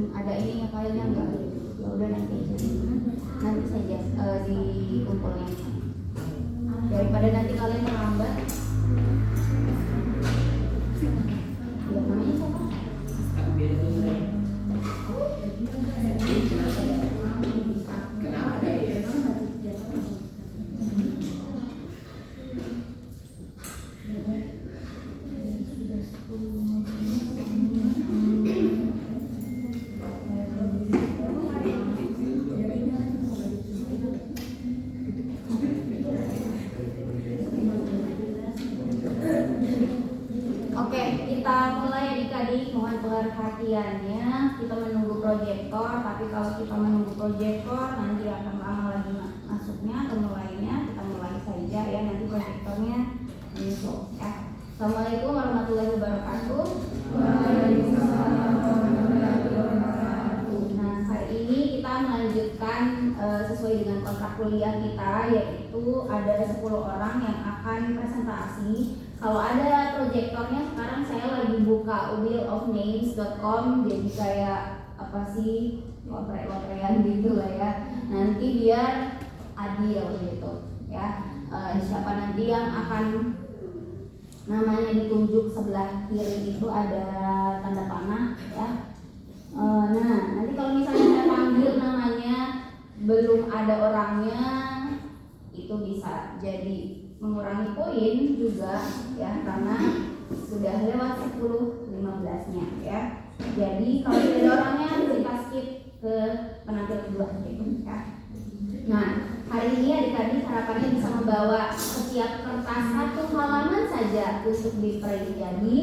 Ada ininya kayaknya enggak? Ya udah nanti saja dikumpulnya. Daripada nanti kalian terlambat. Ya namanya siapa? Oke, kita mulai adik-adik, mohon perhatiannya. Kita menunggu proyektor, tapi kalau kita menunggu proyektor nanti akan lama lagi masuknya atau mulainya. Kita mulai saja ya, nanti proyektornya muncul ya. Assalamualaikum warahmatullahi wabarakatuh. Nah, hari ini kita melanjutkan sesuai dengan kontrak kuliah kita, yaitu ada 10 orang yang akan presentasi. Kalau ada proyektornya, sekarang saya lagi buka wheelofnames.com, jadi kayak apa sih, lotre-lotrean gitu lah ya. Nanti biar adil gitu ya. Siapa nanti yang akan namanya ditunjuk sebelah kiri itu ada tanda panah ya. Nah, nanti kalau misalnya saya panggil namanya belum ada orangnya, itu bisa jadi mengurangi poin juga ya, karena sudah lewat 10:15-nya ya. Jadi kalau tidak ada orangnya kita skip ke penampil kedua gitu ya. Nah, hari ini adik-adik harapannya bisa membawa setiap kertas 1 halaman saja untuk di-print. Jadi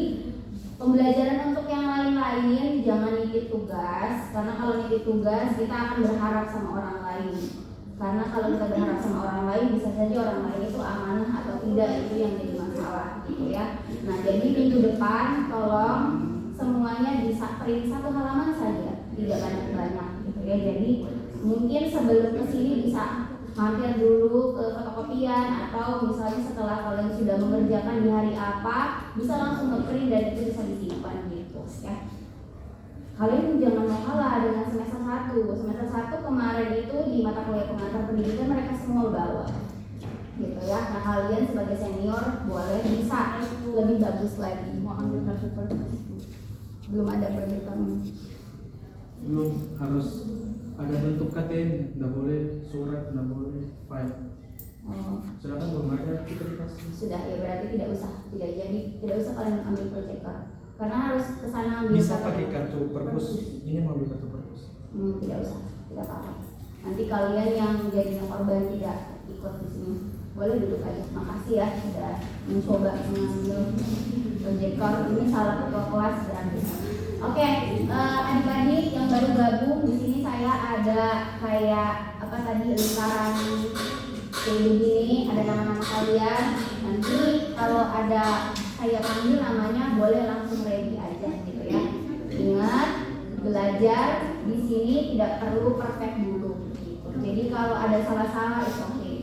pembelajaran untuk yang lain-lain jangan nitip tugas, karena kalau nitip tugas kita akan berharap sama orang lain. Karena kalau kita berharap sama orang lain, bisa saja orang lain itu amanah atau tidak, itu yang jadi masalah gitu ya. Nah, jadi minggu depan tolong semuanya bisa print 1 halaman saja, tidak banyak-banyak gitu ya. Jadi mungkin sebelum kesini bisa mampir dulu ke fotokopian, atau misalnya setelah kalian sudah mengerjakan di hari apa, bisa langsung nge-print dan itu bisa disimpan gitu ya. Kalian jangan mau kalah dengan semester 1. Semester 1 kemarin itu di mata kuliah pengantar pendidikan mereka semua bawa gitu ya. Nah, kalian sebagai senior boleh bisa lebih bagus lagi. Mau ambil kartu belum ada proyektornya. Belum, harus ada bentuk KTM, nggak boleh surat, nggak boleh file. Sedangkan belum ada, kita dikasih. Sudah ya, berarti tidak usah kalian ambil proyektor. Karena harus ke sana ambil. Bisa pakai kartu perpus. Ini mau ambil kartu perpus. Tidak usah, tidak apa-apa. Nanti kalian yang jadi korban tidak ikut di sini, boleh duduk aja. Makasih ya sudah mencoba mengambil proyektor. Ini salah ketua kelas berarti. Oke, adik-adik yang baru gabung di sini, saya ada kayak apa tadi, lingkaran kayak begini, ada nama-nama kalian. Nanti kalau ada saya panggil namanya, boleh langsung ready aja gitu ya. Ingat, belajar di sini tidak perlu perfect dulu gitu. Jadi kalau ada salah-salah itu oke.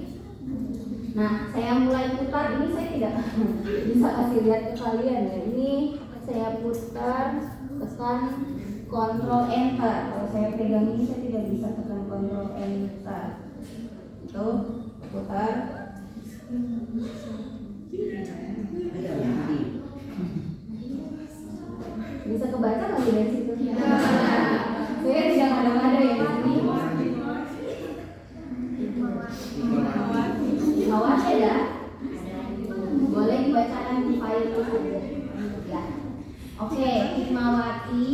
Nah, saya mulai putar ini, saya tidak bisa kasih lihat ke kalian ya. Ini saya putar, tekan Ctrl Enter. Kalau saya pegang ini saya tidak bisa tekan Ctrl Enter. Itu putar. Bisa kebaca nggak dari situ? Saya tidak ada ya di sini. Awas ya. Boleh dibacakan di file itu saja. Ya. Oke, Hikmawati,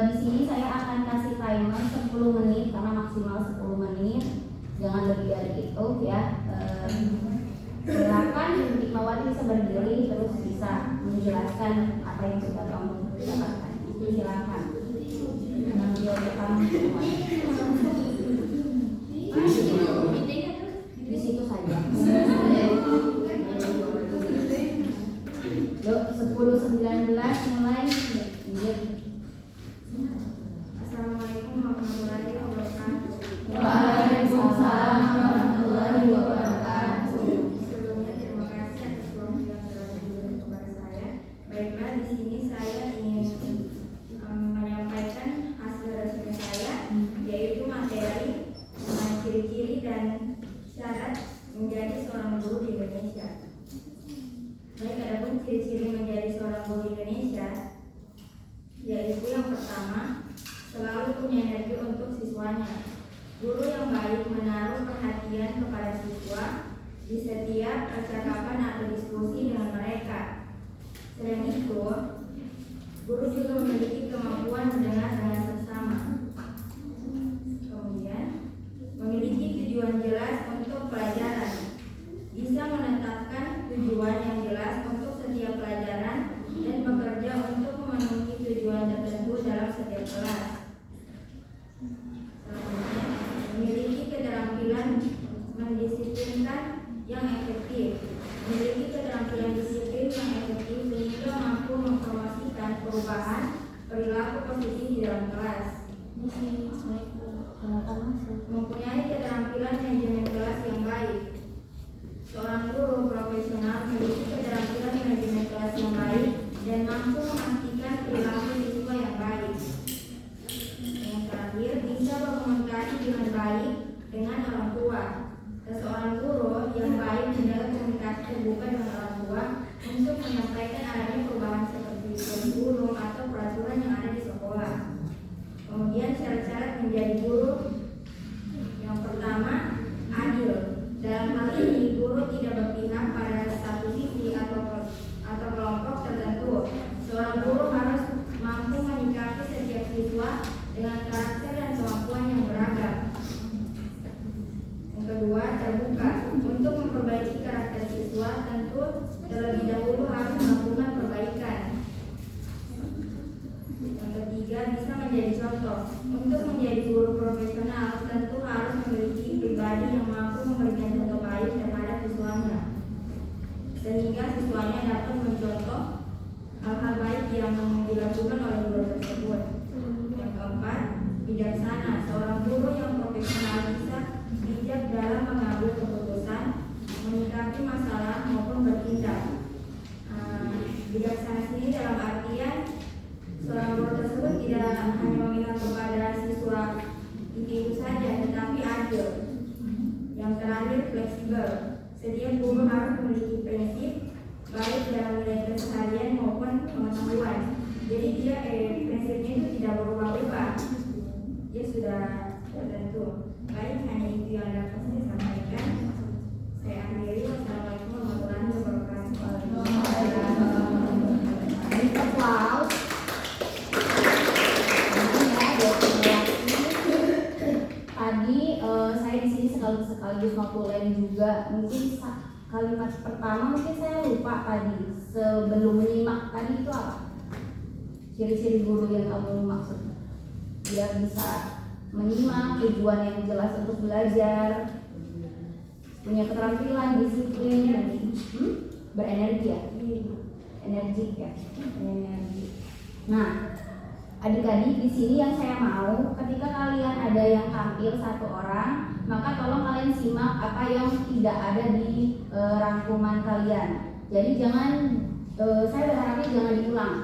di sini saya akan kasih timer 10 menit karena maksimal 10 menit. Jangan lebih dari itu ya. Silakan Hikmawati bisa berdiri terus bisa menjelaskan apa yang sudah kamu dapatkan. Itu silakan. Mengambil pertama semua. Di situ saja. guru Indonesia, yaitu yang pertama, selalu punya energi untuk siswanya. Guru yang baik menaruh perhatian kepada siswa di setiap percakapan atau diskusi dengan mereka. Selain itu, guru juga memiliki kemampuan mendengar dengan seksama. Kemudian, memiliki tujuan jelas untuk pelajaran. Bisa menetapkan tujuan yang jelas untuk setiap pelajaran dan bekerja untuk memenuhi tujuan tertentu dalam setiap kelas. Selanjutnya, memiliki keterampilan mendisiplinkan yang efektif. Memiliki keterampilan disiplin yang efektif sehingga mampu mempromosikan perubahan perilaku positif di dalam kelas. Mempunyai keterampilan manajemen kelas yang baik. Seorang guru profesional memiliki keterampilan manajemen kelas yang baik dan mampu memastikan perilaku siswa yang baik. Yang terakhir, bisa berkomunikasi dengan baik dengan orang tua. Seorang guru yang baik menjaga komunikasi terbuka dengan orang tua untuk menyampaikan adanya perubahan seperti kurikulum atau peraturan yang ada di sekolah. Kemudian syarat-syarat menjadi guru. Yang pertama, adil. Dalam hal ini, guru tidak berpihak pada satu sisi atau kelompok tertentu. Seorang guru harus mampu menyikapi setiap siswa dengan karakter dan kemampuan yang beragam. Yang kedua, terbuka. Untuk memperbaiki karakter siswa, tentu terlebih dahulu harus melakukan perbaikan. Yang ketiga, bisa menjadi contoh. Untuk menjadi guru profesional, tentu harus memiliki pribadi yang mampu memberikan contoh baik terhadap siswanya, sehingga siswanya dapat mencontoh hal-hal baik yang dilakukan oleh guru tersebut. Yang keempat, bijaksana. Seorang guru yang profesional bisa bijak dalam mengambil keputusan, menyikapi masalah maupun bertindak. Bijaksana sini dalam artian seorang guru tersebut tidak hanya memihak kepada siswa itu saja, tetapi adil. Yang terakhir, fleksibel. Setiap guru harus memiliki prinsip baik dalam nilai keseharian maupun pengetahuan. Jadi dia prinsipnya itu tidak berubah-ubah. Dia sudah tertentu. Baik, hanya itu yang dapat saya sampaikan. Saya akhiri. Wassalamualaikum warahmatullahi wabarakatuh. Sekaligus notulen juga. Mungkin kalimat pertama mungkin saya lupa tadi. Sebelum menyimak tadi itu apa? Ciri-ciri guru yang kamu maksud. Dia bisa menyimak, tujuan yang jelas untuk belajar, punya keterampilan, disiplin, berenergi ya, energik ya, energi. Nah, adik-adik di sini yang saya mau, ketika kalian ada yang tampil satu orang, maka tolong kalian simak apa yang tidak ada di rangkuman kalian. Jadi saya berharapnya jangan diulang.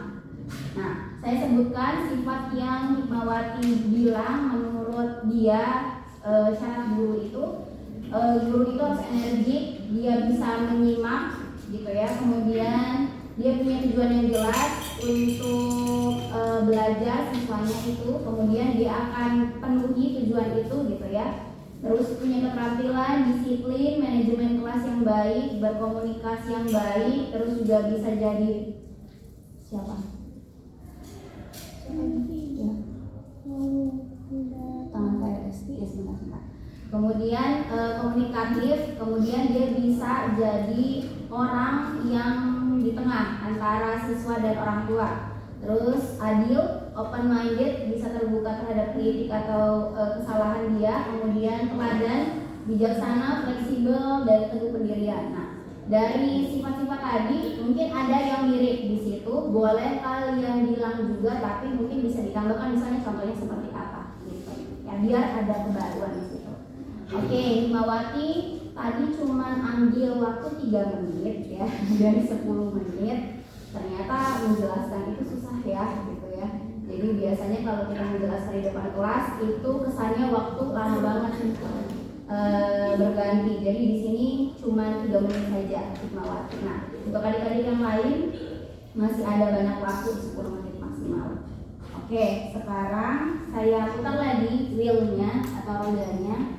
Nah, saya sebutkan sifat yang Hikmawati bilang menurut dia syarat guru itu. Guru itu harus energik, dia bisa menyimak, gitu ya. Kemudian dia punya tujuan yang jelas untuk belajar siswanya itu, kemudian dia akan penuhi tujuan itu, gitu ya. Terus punya keterampilan, disiplin, manajemen kelas yang baik, berkomunikasi yang baik, terus juga bisa jadi siapa? Ya. Tangan PRS, sebentar. Kemudian komunikatif, kemudian dia bisa jadi orang yang di tengah antara siswa dan orang tua. Terus adil, open minded, bisa terbuka terhadap kritik atau kesalahan dia. Kemudian teladan, bijaksana, fleksibel, dan teguh pendirian. Nah, dari sifat-sifat tadi mungkin ada yang mirip di situ. Boleh kalian bilang juga, tapi mungkin bisa ditambahkan misalnya contohnya seperti apa gitu. Ya, biar ada kebaruan di situ. Oke, Hikmawati tadi cuma ambil waktu 3 menit ya dari 10 menit. Ternyata menjelaskan itu susah ya gitu ya. Jadi biasanya kalau kita menjelaskan di depan kelas itu kesannya waktu lama banget berganti. Jadi di sini cuma 3 menit saja Hikmawati. Nah, untuk adik-adik yang lain masih ada banyak waktu 10 menit maksimal. Oke, sekarang saya putar lagi wheelnya atau rodanya.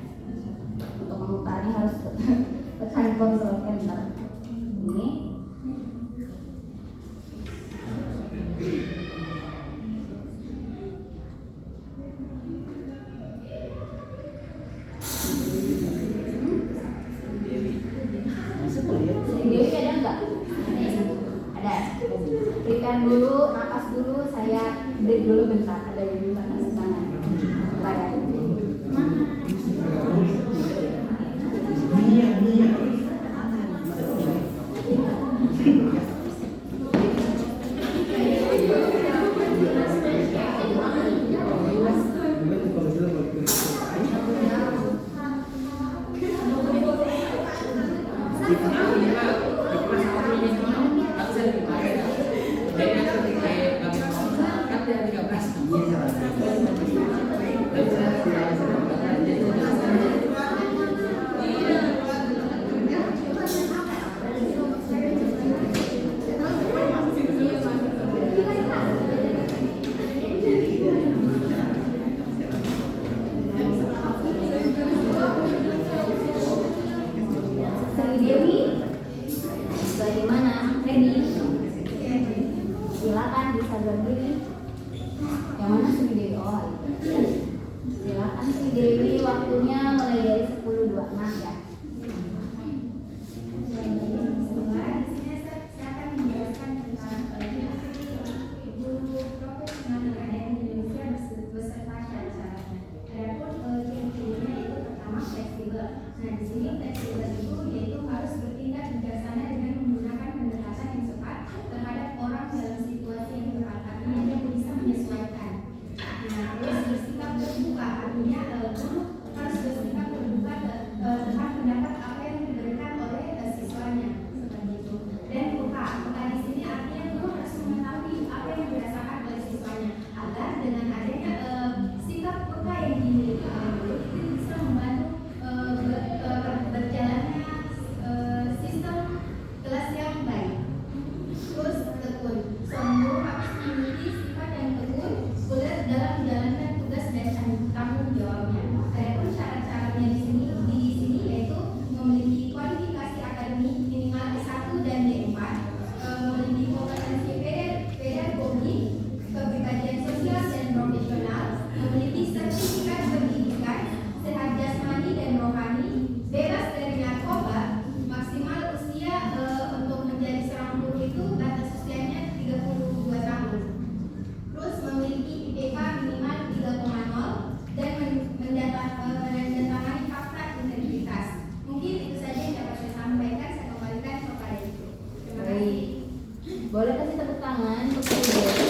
Untuk memutarnya harus tekan Ctrl Enter. Ini. Dewi ada nggak? Ada. Berikan dulu, napas dulu, saya break dulu bentar. Ada yang minta nasi tangan. Baik. Silakan bisa berdiri. Yang mana Sri Dewi? Oh, silakan Sri Dewi, waktunya mulai dari 10.26 ya. Nah, di sini fleksibel itu yaitu harus bertindak bijaksana dengan menggunakan pendekatan yang cepat terhadap orang dalam situasi yang berat, artinya dia bisa menyesuaikan. Nah, terus bersikap terbuka, artinya guru harus bersikap terbuka terhadap pendapat apa yang diberikan oleh siswanya, seperti itu. Dan peka di sini artinya guru harus mengetahui apa yang dirasakan oleh siswanya, agar dengan adanya sikap peka yang dimiliki oleh guru itu bisa membantu berjalannya sistem kelas yang baik. Terus tekun, guru harus memiliki sifat yang tekun, ulet dalam menjalankan tugas dan tanggung jawabnya. Adapun syarat-syaratnya di sini yaitu memiliki kualifikasi akademik minimal D1 dan D4, memiliki kompetensi pedagogi, kepribadian sosial dan profesional, memiliki sertifikat pendidikan, sehat jasmani dan rohani, bebas dari narkoba, maksimal usia untuk menjadi seorang guru itu batas usianya 32 tahun. Terus memiliki IPK minimal 3,0 dan mendatangani fakta integritas. Mungkin itu saja yang dapat saya sampaikan. Saya kembalikan kepada Ibu. Terima kasih. Boleh kasih tepuk tangan untuk Sri Dewi.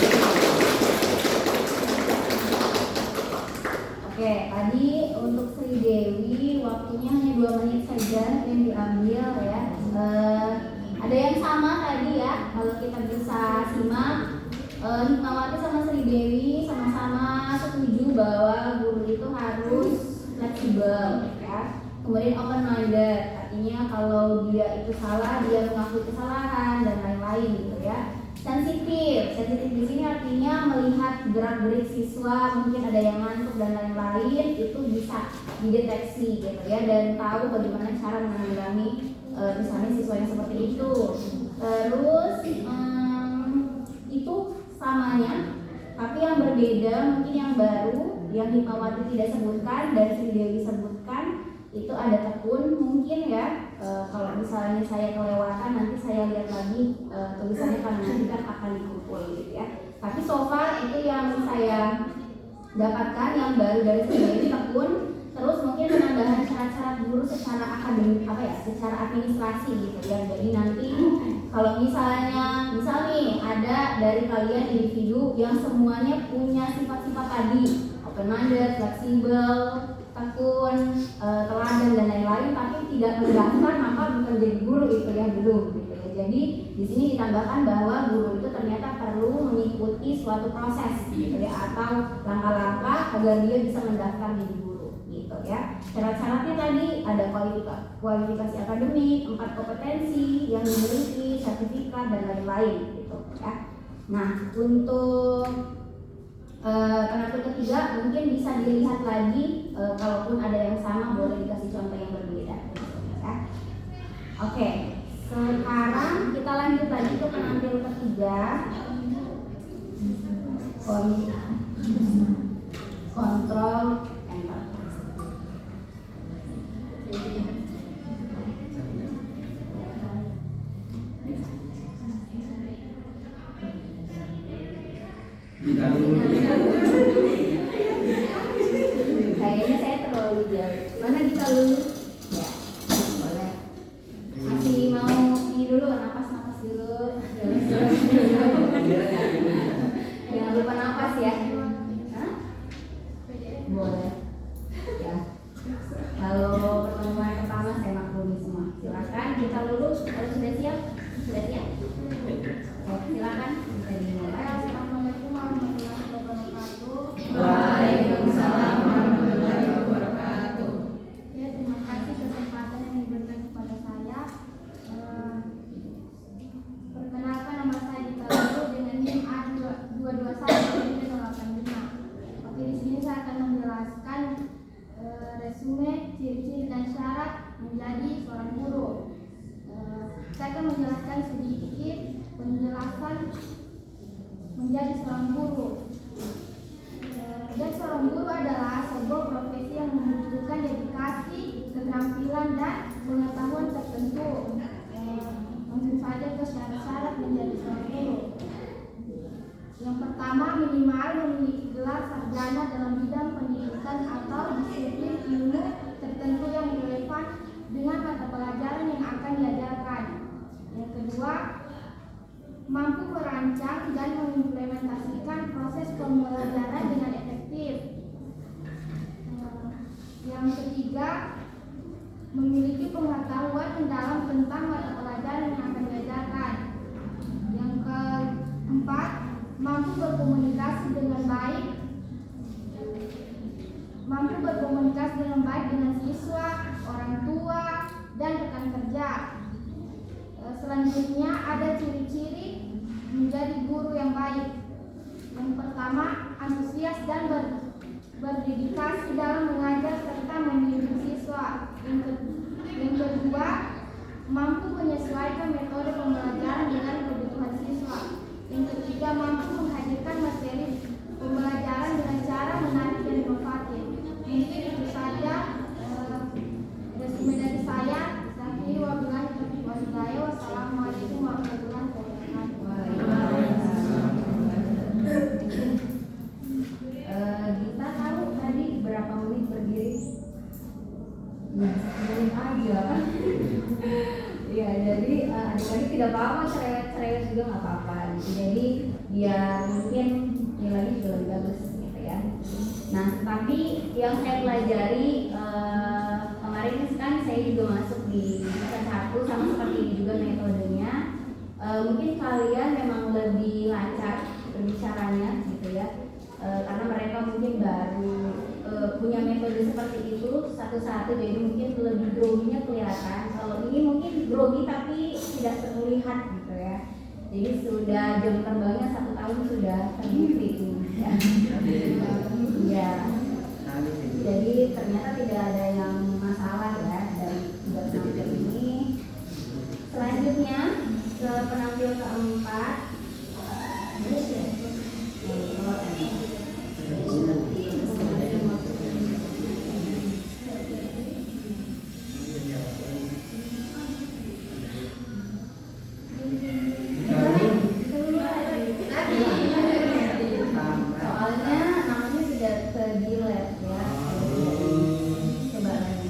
Oke, tadi untuk Sri Dewi waktunya hanya 2 menit saja yang diambil ya. Ada yang sama tadi ya, kalau kita bisa simak. Hikmawati sama Sri Dewi sama-sama setuju bahwa guru itu harus fleksibel ya. Kemudian open minded, artinya kalau dia itu salah, dia mengakui kesalahan dan lain-lain gitu ya. Sensitif di sini artinya melihat gerak-gerik siswa, mungkin ada yang ngantuk dan lain-lain, itu bisa dideteksi gitu ya, dan tahu bagaimana cara menangani misalnya siswa yang seperti itu. Terus itu samanya, tapi yang berbeda mungkin yang baru yang Hikmawati tidak sebutkan dan Sri Dewi sebutkan itu ada tekun mungkin ya. Kalau misalnya saya kelewatan nanti saya lihat lagi tulisannya karena nanti kan akan dikumpul gitu ya. Tapi so far itu yang saya dapatkan yang baru dari Sri Dewi tekun. Terus mungkin penambahan syarat-syarat guru secara akademik secara administrasi gitu ya. Jadi nanti kalau misalnya nih ada dari kalian individu yang semuanya punya sifat-sifat tadi, open minded, fleksibel, tekun, teladan dan lain-lain, tapi tidak mendaftar maka bukan jadi guru itu ya, belum gitu ya. Jadi di sini ditambahkan bahwa guru itu ternyata perlu mengikuti suatu proses gitu ya, atau langkah-langkah agar dia bisa mendaftar jadi guru gitu. ya. Syarat-syaratnya tadi ada kualifikasi akademik, 4 kompetensi yang dimiliki, sertifikat dan lain-lain gitu ya. Nah, untuk penampil ketiga mungkin bisa dilihat lagi, kalaupun ada yang sama boleh dikasih contoh yang berbeda ya. Oke, sekarang kita lanjut lagi ke penampil ketiga, kontrol enterprise. Kayaknya saya terlalu jauh. Mana kita dulu? Ya, boleh. Masih mau ini dulu, napas dulu. Jangan lupa napas ya. Hah? Boleh. Ya. Kalau pertemuan pertama saya maklumi semua. Silakan kita lulus. Kalau sudah siap? Sudah siap. Oke, silakan bisa dimulai. Assalamualaikum warahmatullahi wabarakatuh. Waalaikumsalam warahmatullahi wabarakatuh. Ya, terima kasih kesempatan yang diberikan kepada saya. Perkenalkan, nama saya Dita Lulu dengan NIM A221-85. Oke, di sini saya akan menjelaskan resume, ciri-ciri dan syarat menjadi seorang guru. Saya akan menjelaskan sedikit penjelasan menjadi seorang guru. Dan seorang guru adalah sebuah profesi yang membutuhkan dedikasi, keterampilan dan pengetahuan tertentu. Langsung saja ke syarat-syarat menjadi seorang guru. Yang pertama, minimal memiliki gelar sarjana dalam bidang pendidikan atau disiplin ilmu tertentu yang relevan dengan mata pelajaran yang akan diajarkan. Yang kedua, mampu merancang dan mengimplementasikan proses pembelajaran dengan efektif. Yang ketiga, memiliki pengetahuan mendalam tentang mata pelajaran yang akan diajarkan. Yang keempat, mampu berkomunikasi dengan baik dengan siswa, orang tua, dan rekan kerja. Selanjutnya ada ciri-ciri menjadi guru yang baik. Yang pertama, antusias dan berdedikasi dalam mengajar serta mendidik siswa. Yang kedua, mampu menyesuaikan metode pembelajaran dengan kebutuhan siswa. Yang ketiga, mampu menghadirkan materi pembelajaran dengan cara menarik dan inovatif. Mungkin itu saja resume dari saya. Wassalamualaikum warahmatullahi wabarakatuh. Kita tahu tadi berapa menit berdiri? 10 menit aja. Ya, jadi adik-adik tidak apa-apa, cerewet juga nggak apa-apa. Jadi biar mungkin nilainya juga lebih bagus gitu ya. Nah, tapi yang saya pelajari kemarin kan saya juga masuk di semester 1, sama seperti ini juga metodenya. Mungkin kalian memang lebih lancar berbicaranya gitu ya, karena mereka mungkin baru punya metode seperti itu satu-satu, jadi mungkin lebih groginya kelihatan. Kalau ini mungkin grogi tapi tidak terlihat gitu ya. Jadi sudah jam terbangnya 1 tahun sudah terbukti ya. Ya. Jadi ternyata tidak ada yang masalah ya dari penampil ini. Selanjutnya ke penampil keempat. Soalnya namanya sudah terdilet ya. Coba lagi.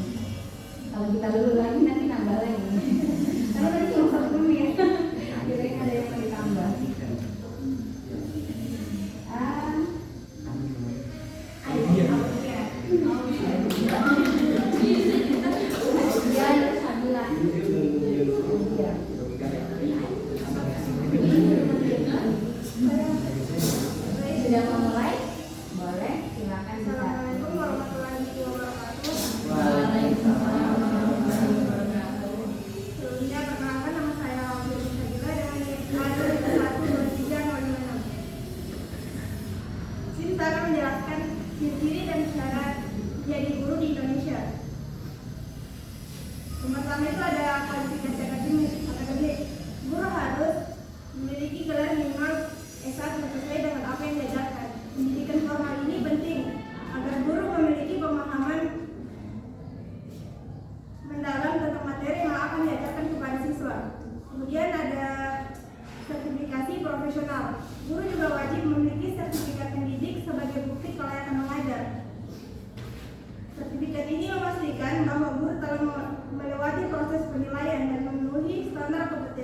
Kalau kita dulu lagi nanti nambah lagi. Karena tadi cuma 1 menit. Akhirnya ada yang mau ditambah.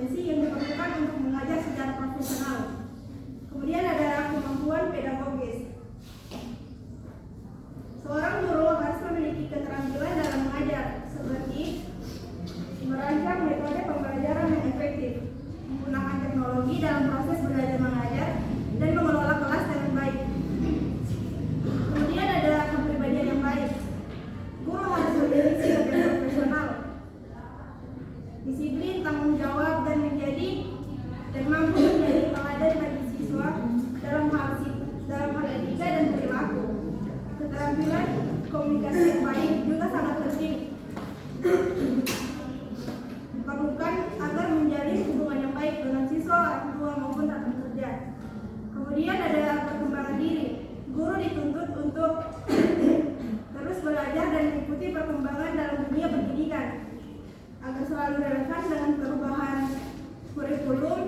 kompetensi yang diperlukan untuk mengajar secara profesional. Kemudian ada kemampuan pedagogis. Seorang guru harus memiliki keterampilan dalam mengajar, seperti merancang metode pembelajaran yang efektif, menggunakan teknologi dalam proses belajar mengajar, dan mengelola kelas dengan baik. Kemudian ada kepribadian yang baik. Guru harus memiliki sikap yang profesional, disiplin, tanggung jawab, dan mampu menjadi teladan bagi siswa dalam hal etika dan perilaku. Keterampilan komunikasi yang baik juga sangat penting, diperlukan agar menjalin hubungan yang baik dengan siswa, orang tua maupun rekan kerja. Kemudian ada perkembangan diri. Guru dituntut untuk terus belajar dan mengikuti perkembangan dalam dunia pendidikan agar selalu relevan dengan perubahan kurikulum,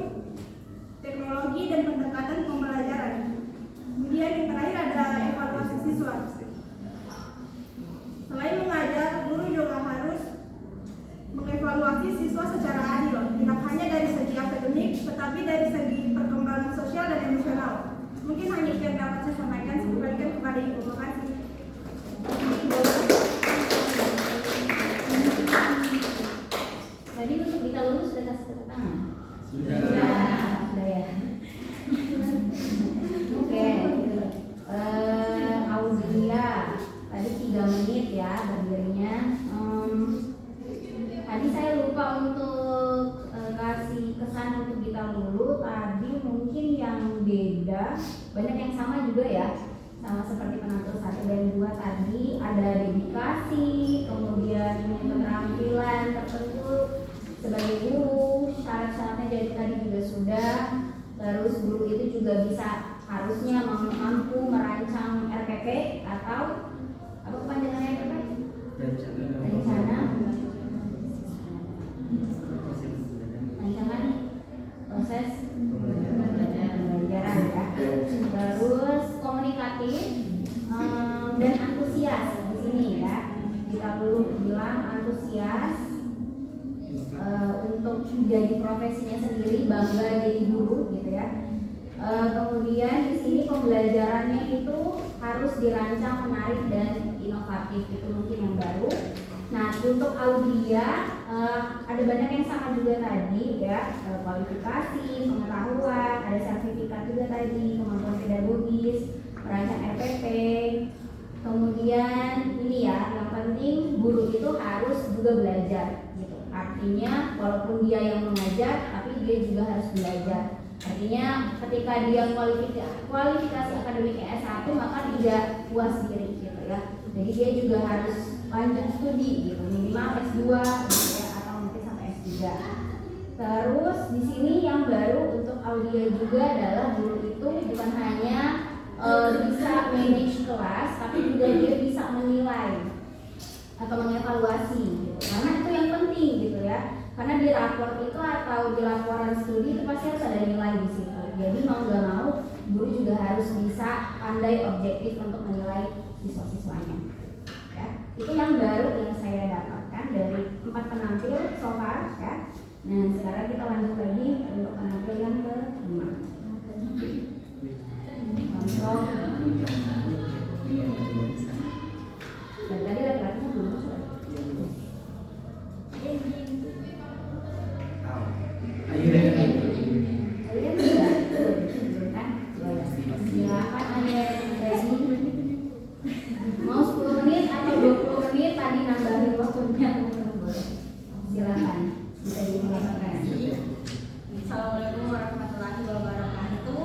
teknologi, dan pendekatan pembelajaran. Kemudian yang terakhir ada evaluasi siswa. Selain mengajar, guru juga harus mengevaluasi siswa secara adil, tidak hanya dari segi akademik, tetapi dari segi perkembangan sosial dan emosional. Mungkin hanya itu yang dapat saya sampaikan. Saya kembalikan kepada Ibu. Terima kasih. Tadi untuk kita lulus sudah kasih tepuk tangan? Sudah. Sudah ya. Oke. Audia tadi 3 menit ya berdirinya. Tadi saya lupa untuk kasih kesan untuk kita dulu. Tadi mungkin yang beda, banyak yang sama juga ya, sama seperti penampil 1 dan 2 tadi. Ada dedikasi, kemudian keterampilan tertentu sebagai guru, syarat-syaratnya jadi tadi juga sudah. Terus guru itu juga bisa harusnya mampu merancang RPP atau apa kepanjangannya RPP? Rencana rancangan proses pembelajaran ya. Terus komunikatif dan antusias di sini ya. Kita perlu bilang antusias untuk jadi profesinya sendiri, bangga jadi guru gitu ya. Kemudian di sini pembelajarannya itu harus dirancang menarik dan inovatif, itu mungkin yang baru. Nah untuk Audia ada banyak yang sama juga tadi ya, kualifikasi, pengetahuan, ada sertifikat juga tadi, kemampuan pedagogis, merancang RPP. Kemudian ini ya, yang penting guru itu harus juga belajar gitu. Artinya walaupun dia yang mengajar, tapi dia juga harus belajar. Artinya ketika dia kualifikasi akademiknya S1 maka tidak puas diri gitu ya. Jadi dia juga harus lanjut studi gitu, minimal S2 gitu ya, atau mungkin sampai S3. Terus di sini yang baru untuk Audia juga adalah guru itu bukan hanya bisa manage kelas, tapi juga dia bisa menilai atau mengevaluasi gitu. Karena itu yang penting gitu ya. Karena di rapor itu atau di laporan studi itu pasti harus ada nilai di situ. Jadi mau nggak mau guru juga harus bisa pandai objektif untuk menilai siswa-siswanya. Ya, itu yang baru yang saya dapatkan dari 4 penampil so far ya. Nah sekarang kita lanjut lagi untuk penampil yang ke-5. Kontrol. Dan tadi laki-laki belum masuk. Silakan Anda ready. Mau 10 menit atau 20 menit tadi nambahin waktunya. Silakan bisa dilakukan. Assalamualaikum warahmatullahi wabarakatuh.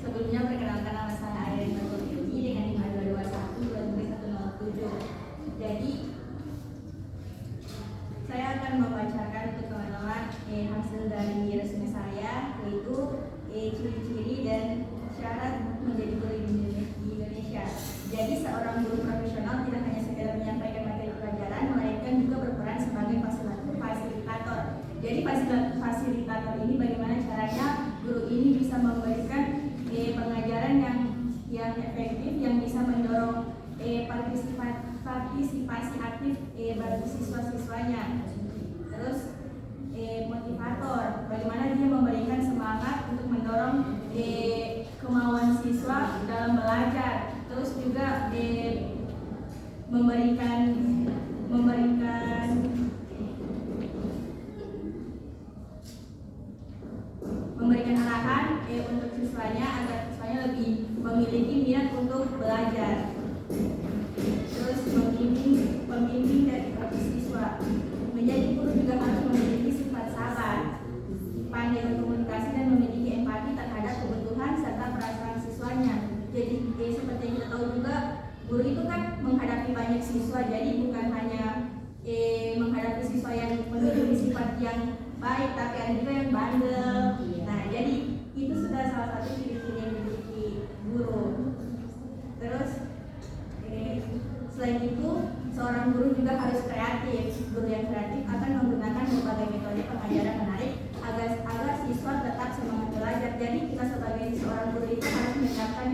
Sebelumnya perkenalkan nama saya Ayrin Margovici dengan NIM 221-23107. Jadi saya akan membacakan untuk teman-teman hasil dari resume saya, yaitu ciri-ciri dan syarat menjadi guru di Indonesia. Jadi seorang guru profesional tidak hanya sekedar menyampaikan materi pelajaran, melainkan juga berperan sebagai fasilitator. Jadi fasilitator ini bagaimana caranya guru ini bisa memberikan pengajaran yang efektif, yang bisa mendorong partisipasi partisipasi aktif bagi siswa-siswanya. Terus motivator, bagaimana dia memberikan semangat untuk mendorong kemauan siswa dalam belajar. Terus juga memberikan arahan untuk siswanya agar siswanya lebih memiliki minat untuk belajar. Terus pembimbing dari siswa. Menjadi guru juga harus memiliki sifat sabar, pandai berkomunikasi dan memiliki empati terhadap kebutuhan serta perasaan siswanya. Jadi seperti yang kita tahu juga, guru itu kan menghadapi banyak siswa, jadi bukan hanya menghadapi siswa yang memiliki sifat yang baik, tapi ada juga yang bandel. Nah, jadi itu sudah salah satu ciri-ciri yang dimiliki guru. Terus selain itu, seorang guru juga harus kreatif. Guru yang kreatif akan menggunakan berbagai metode pengajaran menarik agar siswa tetap semangat belajar. Jadi kita sebagai seorang guru itu harus menerapkan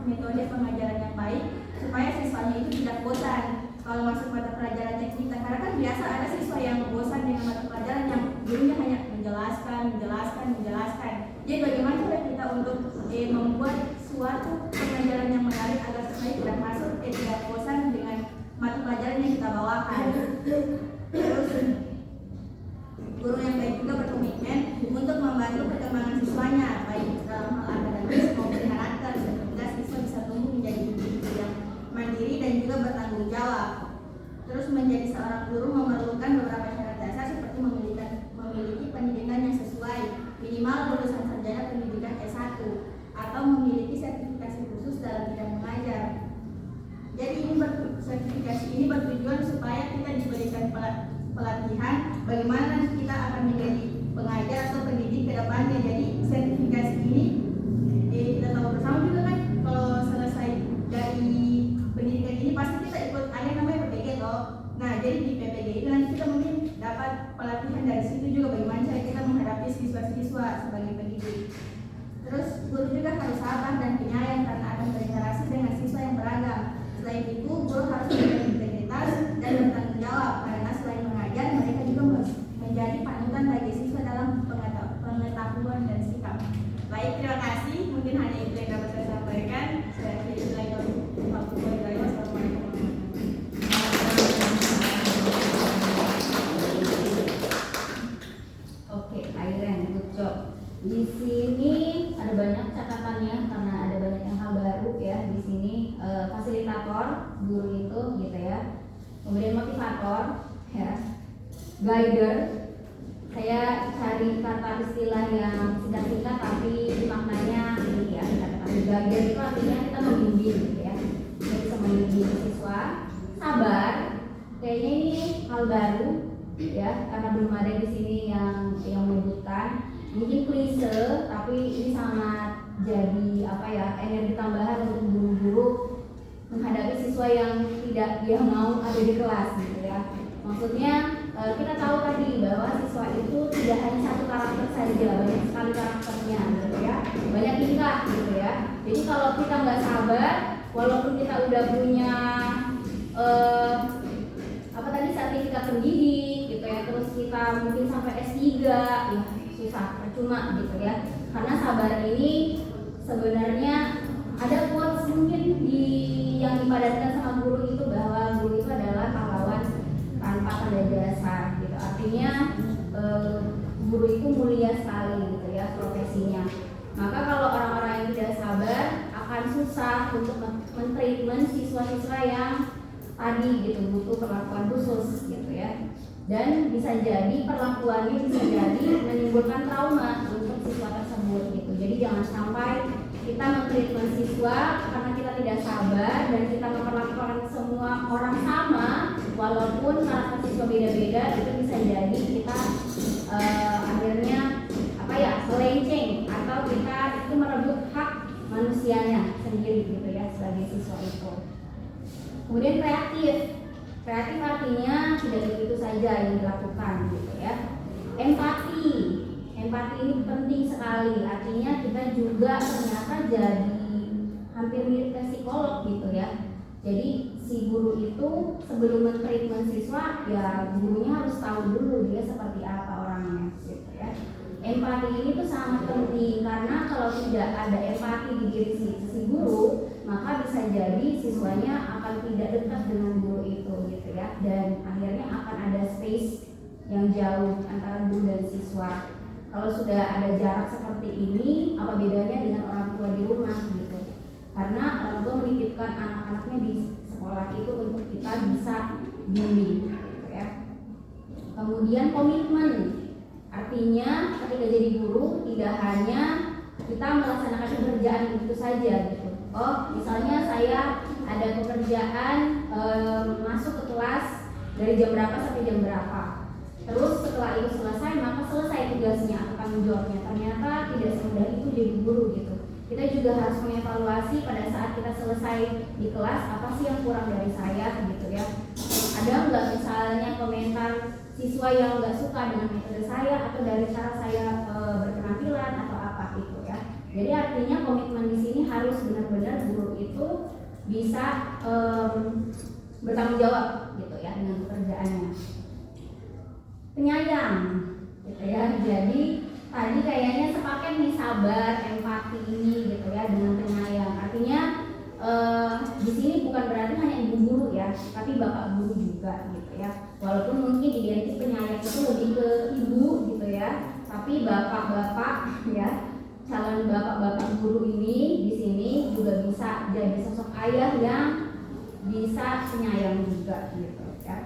metode pengajaran yang baik supaya siswanya itu tidak bosan kalau masuk mata pelajaran teknik. Karena kan biasa ada siswa yang bosan dengan mata pelajaran yang gurunya hanya menjelaskan. Jadi bagaimana cara kita untuk membuat suatu pengajaran yang menarik agar siswa tidak masuk tidak bosan dengan mata pelajaran yang kita bawakan. Terus guru yang baik juga berkomitmen untuk membantu perkembangan siswanya baik dalam hal akademis maupun karakter sehingga siswa bisa tumbuh menjadi individu yang mandiri dan juga bertanggung jawab. Terus menjadi seorang guru memerlukan beberapa syarat dasar seperti memiliki pendidikan yang sesuai, minimal lulusan sarjana pendidikan S1 atau memiliki sertifikasi khusus dalam bidang mengajar. Jadi sertifikasi ini bertujuan supaya kita diberikan pelatihan bagaimana kita akan menjadi pengajar atau pendidik ke depannya. Jadi sertifikasi ini kita tahu bersama juga kan, kalau selesai dari pendidikan ini pasti kita ikut ada yang namanya PPG toh. Nah, jadi di PPG itu nanti kita mungkin dapat pelatihan dari situ juga bagaimana cara kita menghadapi siswa-siswa sebagai pendidik. Terus guru juga harus sabar dan penyayang karena akan berinteraksi dengan siswa yang beragam. Selain itu, guru harus berintegritas dan bertanggung jawab karena selain mengajar, mereka juga menjadi panutan bagi siswa dalam pengetahuan dan sikap. Baik, terima kasih. Mungkin hanya itu yang dapat saya sampaikan. Saya akhiri lagi. Wassalamualaikum. Oke, Airen, good job. Di sini ada banyak catatannya karena ada banyak yang hal baru ya di sini. Fasilitator, guru itu gitu ya. Kemudian motivator, ya. Guider. Saya cari kata istilah yang singkat-singkat tapi maknanya ini ya. Guider itu artinya kita membimbing gitu ya. Kita bisa membimbing siswa. Sabar. Kayaknya ini hal baru ya karena belum ada di sini yang menyebutkan. Mungkin klise tapi ini sangat jadi energi tambahan untuk guru-guru menghadapi siswa yang tidak dia mau ada di kelas gitu ya. Maksudnya kita tahu tadi bahwa siswa itu tidak hanya satu karakter saja, banyak sekali karakternya gitu ya, banyak tingkah gitu ya. Jadi kalau kita nggak sabar, walaupun kita udah punya sertifikat pendidik gitu ya, terus kita mungkin sampai S3 ya susah, percuma gitu ya. Karena sabar ini sebenarnya ada quotes mungkin yang dipadatkan sama guru itu bahwa guru itu adalah pahlawan tanpa tanda jasa gitu. Artinya guru itu mulia sekali gitu ya profesinya. Maka kalau orang-orang yang tidak sabar akan susah untuk men-treatment siswa-siswa yang tadi gitu butuh perlakuan khusus gitu ya. Dan bisa jadi perlakuannya bisa jadi menimbulkan trauma untuk siswa tersebut gitu. Jadi jangan sampai kita men-treatment siswa karena kita tidak sabar dan kita memperlakukan semua orang sama walaupun karakter siswa beda-beda, itu bisa jadi kita akhirnya melenceng atau kita itu merebut hak manusianya sendiri gitu ya sebagai siswa itu. Kemudian kreatif artinya tidak begitu saja yang dilakukan gitu ya. Empati ini penting sekali, artinya kita juga ternyata jadi hampir mirip ke psikolog gitu ya. Jadi si guru itu sebelum men-treatment siswa, ya gurunya harus tahu dulu dia seperti apa orangnya gitu ya. Empati ini tuh sangat penting, karena kalau tidak ada empati di diri si guru, maka bisa jadi siswanya akan tidak dekat dengan guru itu gitu ya, dan akhirnya akan ada space yang jauh antara guru dan siswa. Kalau sudah ada jarak seperti ini, apa bedanya dengan orang tua di rumah gitu? Karena orang tua menitipkan anak-anaknya di sekolah itu untuk kita bisa bimbing gitu ya. Kemudian komitmen, artinya ketika jadi guru tidak hanya kita melaksanakan pekerjaan itu saja gitu. Oh, misalnya saya ada pekerjaan masuk ke kelas dari jam berapa sampai jam berapa. Terus setelah itu selesai, maka selesai tugasnya atau tanggung jawabnya. Ternyata tidak semudah itu jadi guru gitu. Kita juga harus mengevaluasi pada saat kita selesai di kelas, apa sih yang kurang dari saya gitu ya. Ada nggak misalnya komentar siswa yang nggak suka dengan metode saya atau dari cara saya berpenampilan atau apa gitu ya. Jadi artinya komitmen di sini harus benar-benar guru itu bisa bertanggung jawab gitu ya dengan pekerjaannya. Penyayang gitu ya. Jadi tadi kayaknya sepaket nih, sabar, empati ini gitu ya dengan penyayang. Artinya di sini bukan berarti hanya ibu guru ya, tapi bapak guru juga gitu ya. Walaupun mungkin identik penyayang itu lebih ke ibu gitu ya, tapi bapak-bapak ya, calon bapak-bapak guru ini di sini juga bisa jadi sosok ayah yang bisa penyayang juga gitu ya.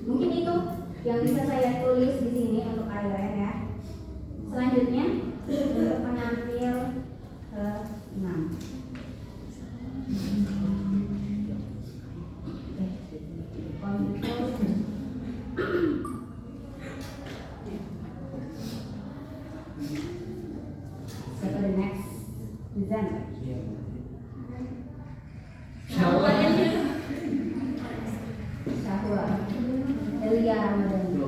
Mungkin itu yang bisa saya tulis di sini untuk kalian ya. Selanjutnya untuk penampil ke-6. So for the next presenter. Syahwa Elia Ramadhani.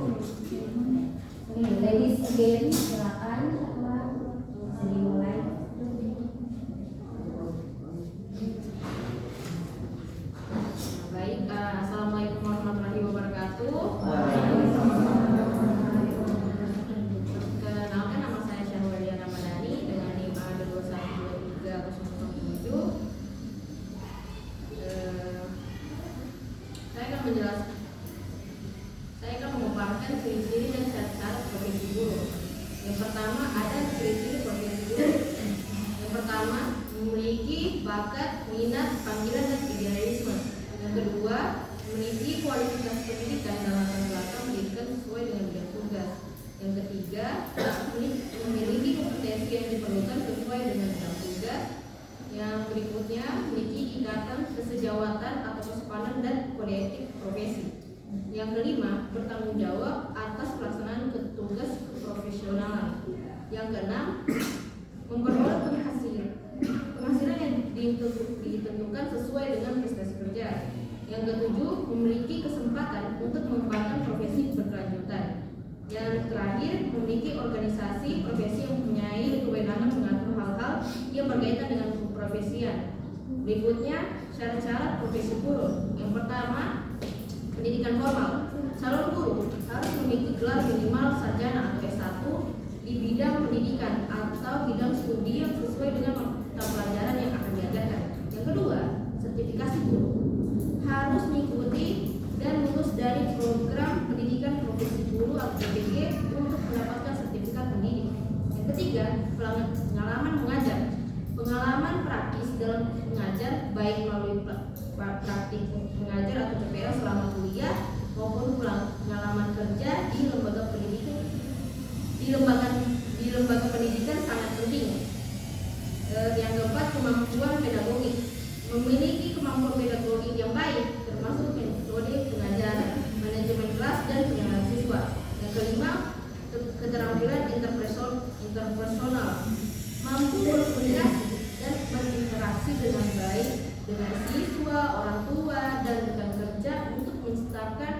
Ini ladies again, silakan Syahwa, bisa dimulai. Baik, assalamualaikum warahmatullahi wabarakatuh. Kenalkan, nama saya Syahwa Elia Ramadhani dengan NIM A2123007. Saya akan memaparkan ciri-ciri dan syarat-syarat profesi guru. Yang pertama, ada ciri-ciri profesi guru. Yang pertama, memiliki bakat, minat, panggilan, dan idealisme. Yang kedua, memiliki kualifikasi pendidikan dalam latar belakang pendidikan sesuai dengan bidang tugas. Yang ketiga, memiliki kompetensi yang diperlukan sesuai dengan bidang tugas. Yang berikutnya, memiliki ikatan kesejawatan atau kesopanan dan kode etik profesi. Yang kelima, bertanggung jawab atas pelaksanaan tugas keprofesionalan. Yang keenam, memperoleh penghasilan yang ditentukan sesuai dengan prestasi kerja. Yang ketujuh, memiliki kesempatan untuk mengembangkan profesi berkelanjutan. Yang terakhir, memiliki organisasi profesi yang mempunyai kewenangan mengatur hal-hal yang berkaitan dengan keprofesian. Berikutnya, syarat-syarat profesi guru. Yang pertama, pendidikan formal. Calon guru harus memiliki gelar minimal sarjana atau S1 di bidang pendidikan atau bidang studi yang sesuai dengan mata pelajaran yang akan diajarkan. Yang kedua, sertifikasi guru. Harus mengikuti dan lulus dari program pendidikan profesi guru atau PPG untuk mendapatkan sertifikat pendidik. Yang ketiga, pengalaman mengajar. Pengalaman praktis dalam mengajar baik melalui praktik mengajar atau PPL selama kuliah maupun pengalaman kerja di lembaga pendidikan sangat penting. Yang keempat, kemampuan pedagogik. Memiliki kemampuan pedagogik yang baik termasuk metode pengajaran, manajemen kelas, dan pengenalan siswa. Yang kelima, keterampilan interpersonal. Mampu berkomunikasi dan berinteraksi dengan baik dengan siswa, orang tua, dan rekan kerja untuk menciptakan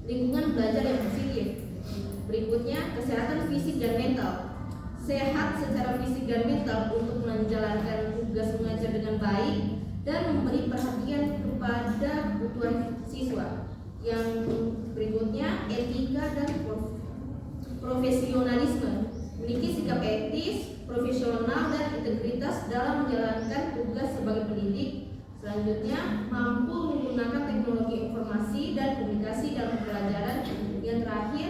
lingkungan belajar yang positif. Berikutnya, kesehatan fisik dan mental. Sehat secara fisik dan mental untuk menjalankan tugas mengajar dengan baik, dan memberi perhatian kepada kebutuhan siswa. Yang berikutnya, etika dan profesionalisme. Memiliki sikap etis, profesional, dan integritas dalam menjalankan tugas sebagai pendidik. Selanjutnya, mampu menggunakan teknologi informasi dan komunikasi dalam pelajaran. Yang terakhir,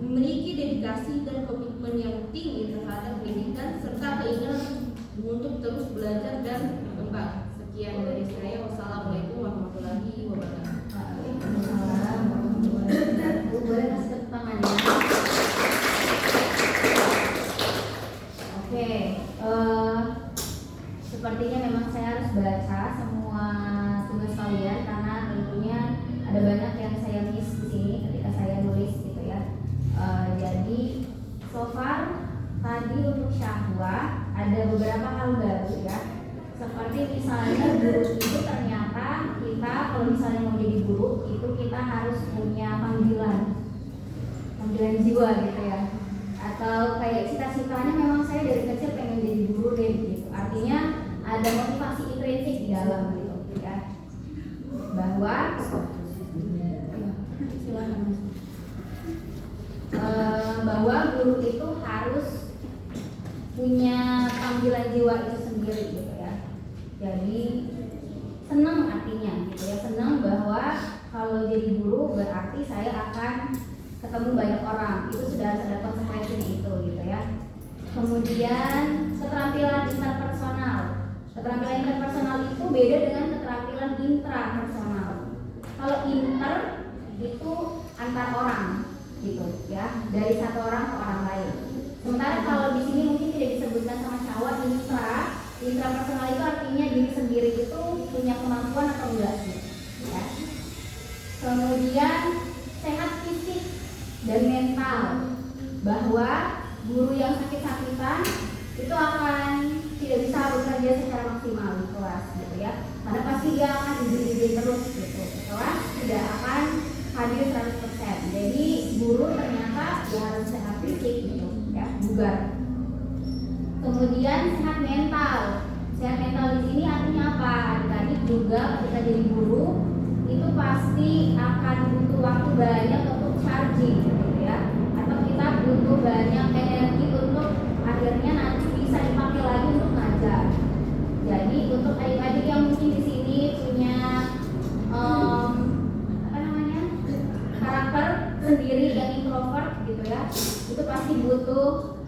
memiliki dedikasi dan komitmen yang tinggi terhadap pendidikan serta keinginan untuk terus belajar dan berkembang. Sekian dari saya. Wassalamualaikum warahmatullahi wabarakatuh. Waalaikumsalam warahmatullahi wabarakatuh. Boleh kasih tepuk tangan ya. Oke, sepertinya memang saya harus baca semua tugas kalian karena tentunya ada banyak yang saya miss di sini ketika saya nulis gitu ya. Jadi so far tadi untuk syahwah ada beberapa hal baru ya. Seperti misalnya guru itu ternyata kita kalau misalnya mau jadi guru itu kita harus punya panggilan jiwa gitu ya. Atau kayak cita-citanya memang saya dari kecil pengen jadi guru deh gitu. Artinya ada motivasi intrinsik di dalam gitu ya. Bahwa bahwa guru itu harus punya panggilan jiwa itu sendiri gitu ya. Jadi senang artinya gitu ya, senang bahwa kalau jadi guru berarti saya akan ketemu banyak orang, itu sudah ada konsekuensinya itu gitu ya. Kemudian keterampilan interpersonal. Keterampilan interpersonal itu beda dengan keterampilan intrapersonal. Kalau inter itu antar orang gitu ya, dari satu orang ke orang lain. Sementara kalau di sini mungkin tidak disebutkan sama Syawa, intrapersonal itu artinya diri sendiri itu punya kemampuan atau enggak gitu ya. Kemudian sehat fisik dan mental, bahwa guru yang sakit-sakitan itu akan tidak bisa bekerja secara maksimal di kelas gitu ya, karena pasti dia akan izin terus gitu, kelas tidak akan hadir 100%. Jadi guru ternyata dia harus sehat fisik gitu ya, bugar. Kemudian sehat mental. Sehat mental di sini artinya apa? Adik-adik juga ketika jadi guru itu pasti akan butuh waktu banyak untuk charging gitu ya, atau kita butuh banyak energi untuk akhirnya nanti bisa dipakai lagi untuk ngajar. Jadi untuk adik-adik yang mungkin di sini punya karakter sendiri yang introvert gitu ya, itu pasti butuh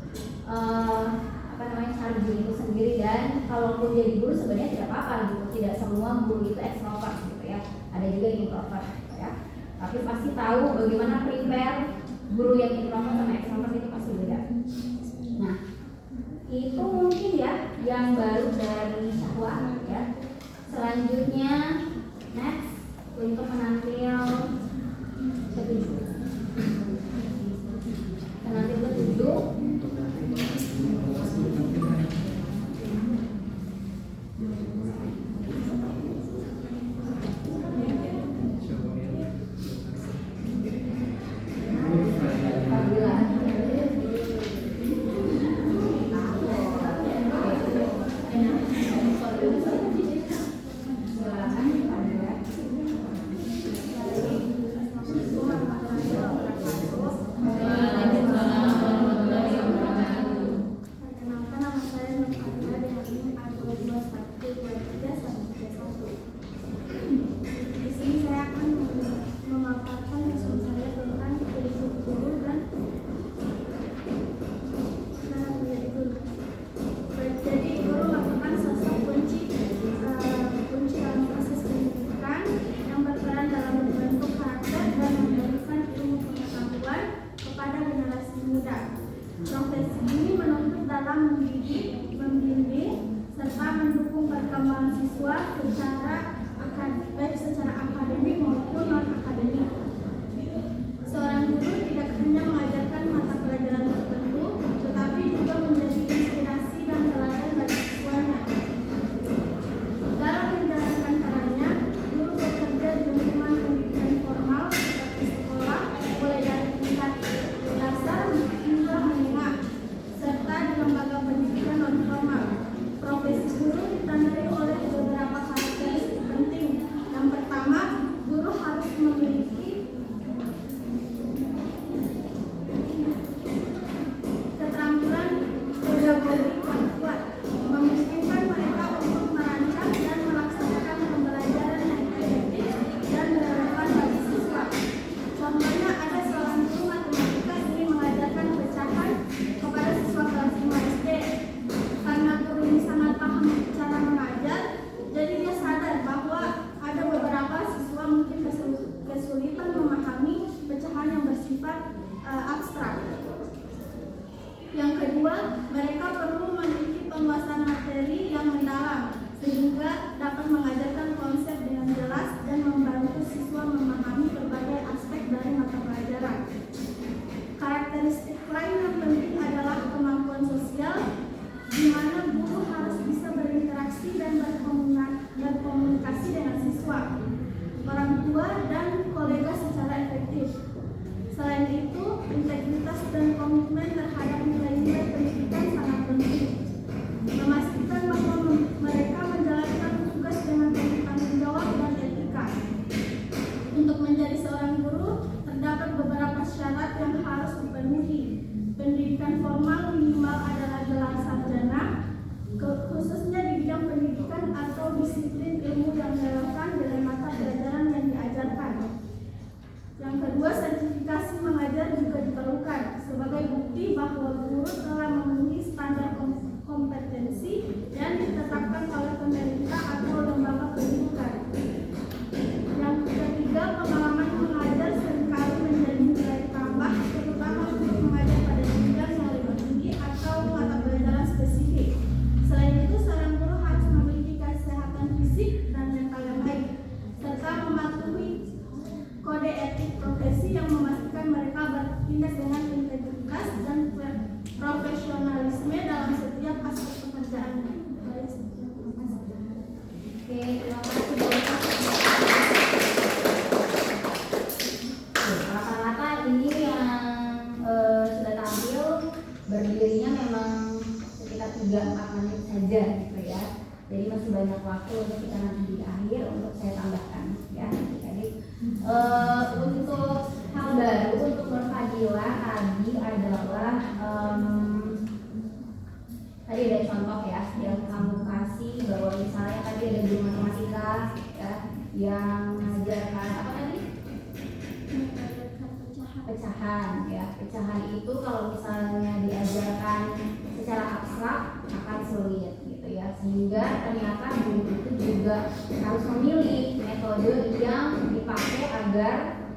charging itu sendiri. Dan kalaupun jadi guru sebenarnya tidak apa-apa gitu, tidak semua guru itu extrovert gitu ya, ada juga yang introvert gitu ya. Tapi pasti tahu bagaimana prepare guru yang introvert sama extrovert itu pasti beda. Nah, itu mungkin ya yang baru dari Syahwa ya. Selanjutnya next untuk penampil ketujuh. Silakan. kesulitan memahami pecahan yang bersifat abstrak. Yang kedua, mereka perlu memiliki penguasaan materi yang mendalam sehingga dapat mengajarkan konsep dengan jelas dan membantu siswa memahami berbagai aspek dari mata pelajaran. Karakteristik lain yang penting adalah kemampuan sosial, di mana guru harus bisa berinteraksi dan berkomunikasi dengan siswa, orang tua, dan kolega secara efektif. Selain itu, integritas dan komitmen terhadap nilai-nilai pendidikan sangat penting. Memastikan bahwa mereka menjalankan tugas dengan penuh tanggung jawab dan etika. Untuk menjadi seorang guru, terdapat beberapa syarat yang harus dipenuhi. Pendidikan formal minimal adalah gelar sarjana, khususnya di bidang pendidikan atau disiplin ilmu yang relevan dengan mata pelajaran yang diajarkan. Yang kedua, sertifikasi mengajar juga diperlukan sebagai bukti bahwa guru telah memenuhi standar kompetensi yang ditetapkan oleh pemerintah atau lembaga pendidikan. Yang ketiga, pengalaman mengajar seringkali menjadi nilai tambah, terutama untuk mengajar pada jenjang yang lebih tinggi atau mata pelajaran spesifik. Selain itu, seorang guru harus memiliki kesehatan fisik dan mental yang baik, serta mematuhi kode etik profesi yang memastikan mereka bertindak dengan integritas dan profesionalisme dalam setiap aspek pekerjaannya. Oke, terima kasih Bapak. Rata-rata ini yang sudah tampil berdirinya memang sekitar 3-4 menit saja gitu ya. Jadi masih banyak waktu untuk kita nanti di akhir untuk saya tambahkan ya. Jadi untuk hal baru untuk Nur Fadila tadi adalah tadi ada contoh ya yang kamu kasih bahwa misalnya tadi ada guru matematika ya yang mengajarkan apa tadi? Pecahan ya. Pecahan itu kalau misalnya diajarkan secara abstrak akan sulit gitu ya, sehingga ternyata guru itu juga harus memilih metode yang dipakai agar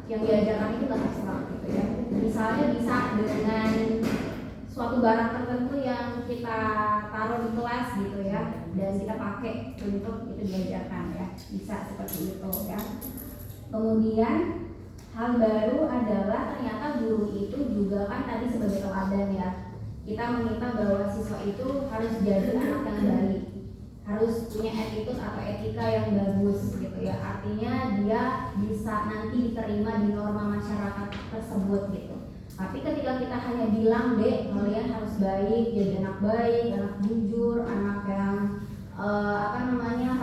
yang diajarkan itu tidak abstrak gitu ya. Misalnya bisa dengan suatu barang tertentu yang kita taruh di kelas gitu ya, dan kita pakai untuk itu diajarkan ya, bisa seperti itu ya. Kemudian hal baru adalah ternyata guru itu juga kan tadi sebagai teladan ya. Kita meminta bahwa siswa itu harus jadi anak yang baik, harus punya attitude atau etika yang bagus gitu ya. Artinya dia bisa nanti diterima di norma masyarakat tersebut gitu. Tapi ketika kita hanya bilang, "Dek, kalian harus baik, jadi anak baik, anak jujur, anak yang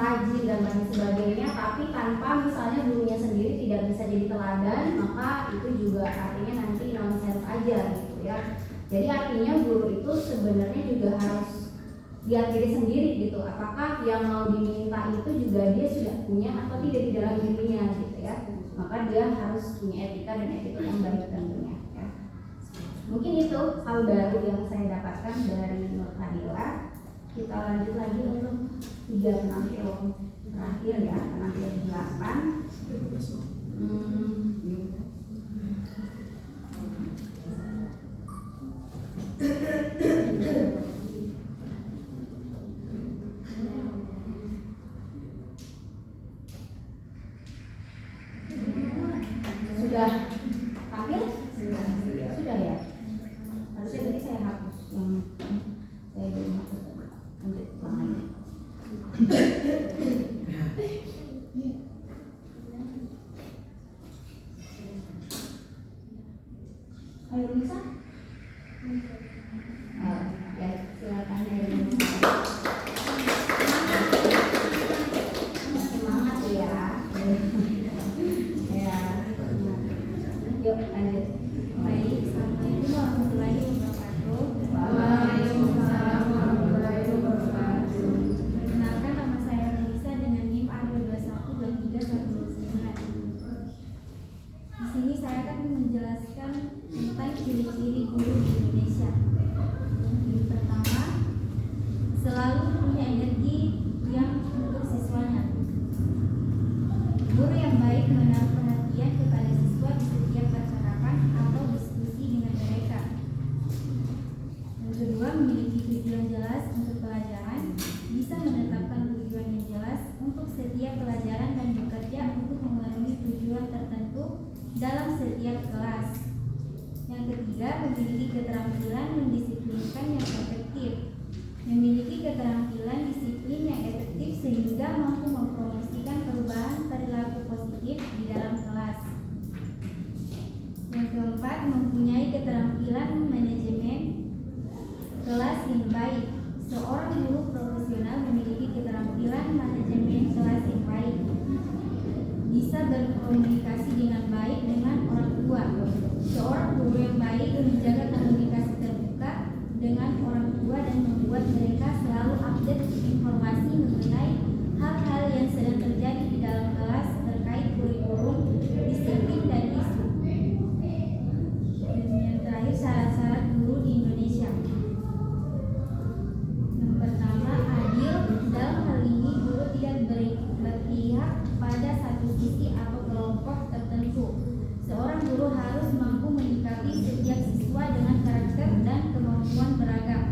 rajin dan lain sebagainya," tapi tanpa misalnya gurunya sendiri tidak bisa jadi teladan, maka itu juga artinya nanti nonsense aja gitu ya. Jadi artinya guru itu sebenarnya juga harus lihat diri sendiri gitu, apakah yang mau diminta itu juga dia sudah punya atau tidak di dalam dirinya gitu ya. Maka dia harus punya etika dan etika yang baik tentunya ya. Mungkin itu hal baru yang saya dapatkan dari Nur Fadila. Kita lanjut lagi untuk 3 penampil terakhir ya, penampil 8. Sudah tampil? Sudah ya? Harusnya tadi saya hapus yang saya belum hapus. Lanjut lagi. Ayo bisa? Ya silakan dari semangat ya. Ya. Yuk lanjut. Baik, assalamualaikum warahmatullahi wabarakatuh. Waalaikumsalam warahmatullahi wabarakatuh. Perkenalkan, nama saya Melisa dengan NIM A2212319. Di sini saya akan menjelaskan tentang ciri-ciri guru di Indonesia. Yang pertama, selalu punya energi yang untuk siswanya. Guru yang baik menaruh perhatian kepada setiap kelas. Yang ketiga, memiliki keterampilan mendisiplinkan yang efektif. Memiliki keterampilan disiplin yang efektif sehingga mampu mempromosikan perubahan perilaku positif di dalam kelas. Yang keempat, mempunyai keterampilan manajemen kelas yang baik. Seorang guru profesional memiliki keterampilan manajemen kelas yang baik. Bisa berkomunikasi dengan baik dengan orang tua. Seorang guru yang baik menjaga komunikasi terbuka dengan orang tua dan membuat mereka selalu update informasi mengenai hal-hal yang sedang terjadi di dalam kelas terkait kurikulum, disiplin, dan isu. Dan yang terakhir, syarat-syarat guru di Indonesia. Yang pertama, adil. Dalam hal ini guru tidak berpihak pada satu sisi atau kelompok tertentu. Seorang guru harus mampu menyikapi setiap siswa dengan karakter dan kemampuan beragam.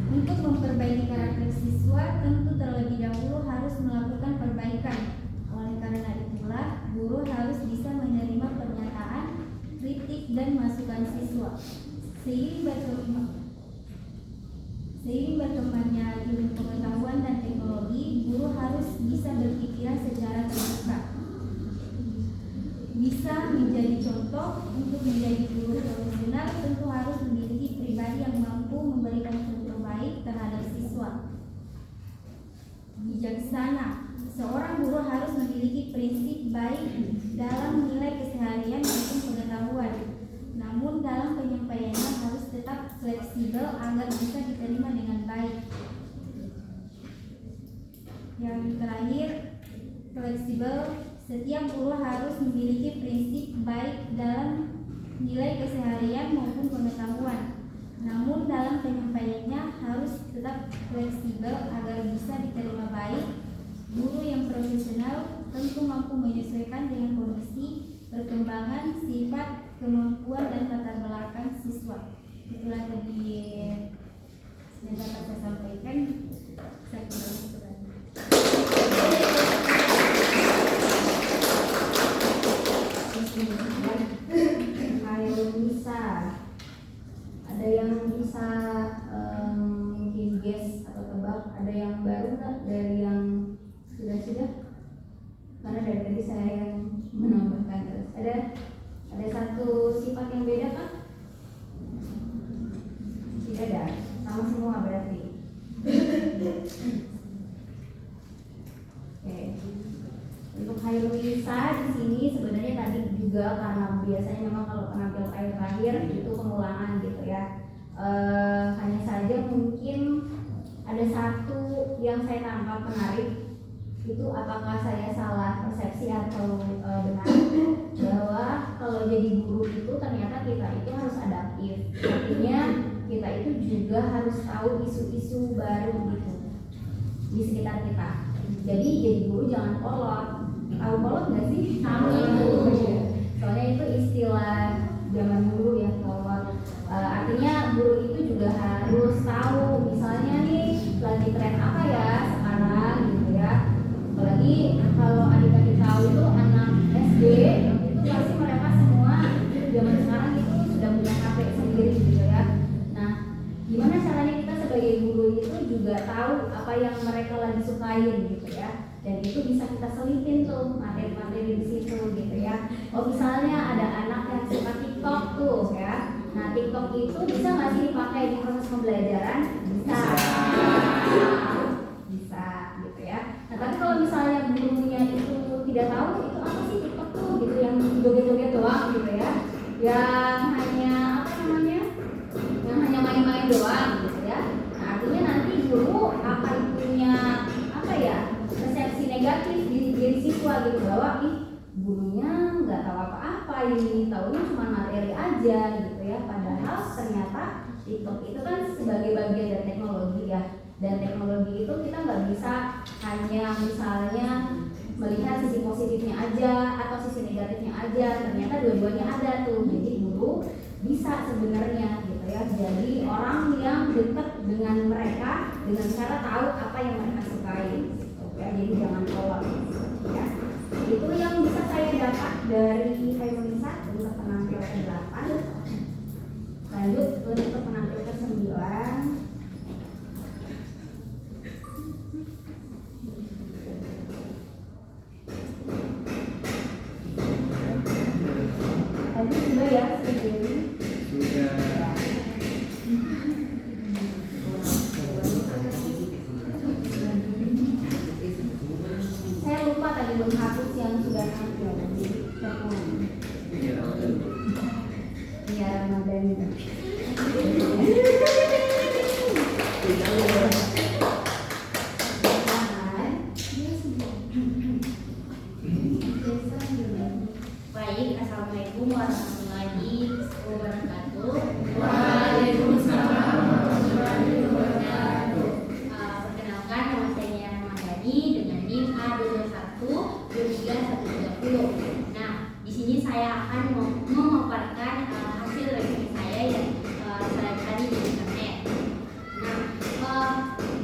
Untuk memperbaiki karakter siswa, tentu terlebih dahulu harus melakukan perbaikan. Oleh karena itulah, guru harus bisa menerima pernyataan, kritik, dan masukan siswa. Seiring berkembangnya ilmu pengetahuan dan teknologi, guru harus bisa berpikiran secara terbuka. Bisa menjadi contoh. Untuk menjadi guru profesional tentu harus memiliki pribadi yang mampu memberikan contoh baik terhadap siswa. Bijaksana. Seorang guru harus memiliki prinsip baik dalam menilai keseharian maupun pengetahuan. Namun dalam penyampaiannya harus tetap fleksibel agar bisa diterima dengan baik. Yang terakhir, fleksibel. Setiap guru harus memiliki prinsip baik dalam nilai keseharian maupun pengetahuan. Namun dalam penyampaiannya harus tetap fleksibel agar bisa diterima baik. Guru yang profesional tentu mampu menyesuaikan dengan kondisi, perkembangan, sifat, kemampuan, dan latar belakang siswa. Itulah tadi yang dapat saya sampaikan. Saya kira itu saja. Ayo bisa. Ada yang bisa mungkin guess atau tebak. Ada yang baru nggak dari yang sudah? Karena dari tadi saya yang menambahkan terus. Ada satu sifat yang beda kan? Tidak ada. Sama semua berarti. Oke. Untuk Hairunisa di sini sebenarnya tadi juga karena biasanya memang kalau penampilan terakhir itu pengulangan gitu ya. Hanya saja mungkin ada satu yang saya tangkap menarik, itu apakah saya salah persepsi atau benar, bahwa kalau jadi guru itu ternyata kita itu harus adaptif. Artinya kita itu juga harus tahu isu-isu baru gitu di sekitar kita. Jadi guru jangan kolot. Tahu kolot nggak sih? Tahu itu. Soalnya itu istilah zaman dulu ya, kolot. Artinya guru itu juga harus tahu misalnya nih lagi tren apa ya sekarang gitu ya. Apalagi kalau adik-adik tahu itu anak SD itu pasti mereka semua zaman sekarang itu sudah punya HP sendiri gitu ya. Nah, gimana caranya kita sebagai guru itu juga tahu apa yang mereka lagi sukain gitu ya. Dan itu bisa kita selipin tuh materi-materi di situ gitu ya. Oh misalnya ada anak yang suka TikTok tuh ya. Nah TikTok itu bisa nggak sih dipakai di proses pembelajaran? Bisa gitu ya. Nah tapi kalau misalnya gurunya itu tidak tahu itu apa sih TikTok tuh gitu, yang joget-joget doang gitu ya, yang hanya apa namanya, yang hanya main-main doang gitu ya. Nah artinya nanti guru akan punya apa ya, persepsi negatif di diri siswa gitu, bahwa gurunya nggak tahu apa-apa, ini taunya cuma materi aja gitu ya. Padahal ternyata TikTok itu kan sebagai bagian dari teknologi ya, dan teknologi itu kita nggak bisa hanya misalnya melihat sisi positifnya aja atau sisi negatifnya aja, ternyata dua-duanya ada tuh. Jadi guru bisa sebenarnya gitu ya, jadi orang yang dekat dengan mereka dengan cara tahu apa yang mereka sukai gitu ya. Jadi jangan kolot ya. Itu yang bisa saya dapat dari Hairunisa untuk penampil ke-8. Lanjut untuk penampil ke-9. Tadi sudah ya, sendiri. Sudah. Saya lupa tadi belum hapus yang sudah tampil. Jadi saya ulang. Iya, Ramadhani. Baik, assalamualaikum warahmatullahi wabarakatuh. Perkenalkan, nama saya Ramadhani dengan NIM A221-23130. Nah, di sini saya akan memaparkan hasil research saya yang saya cari di internet. Nah,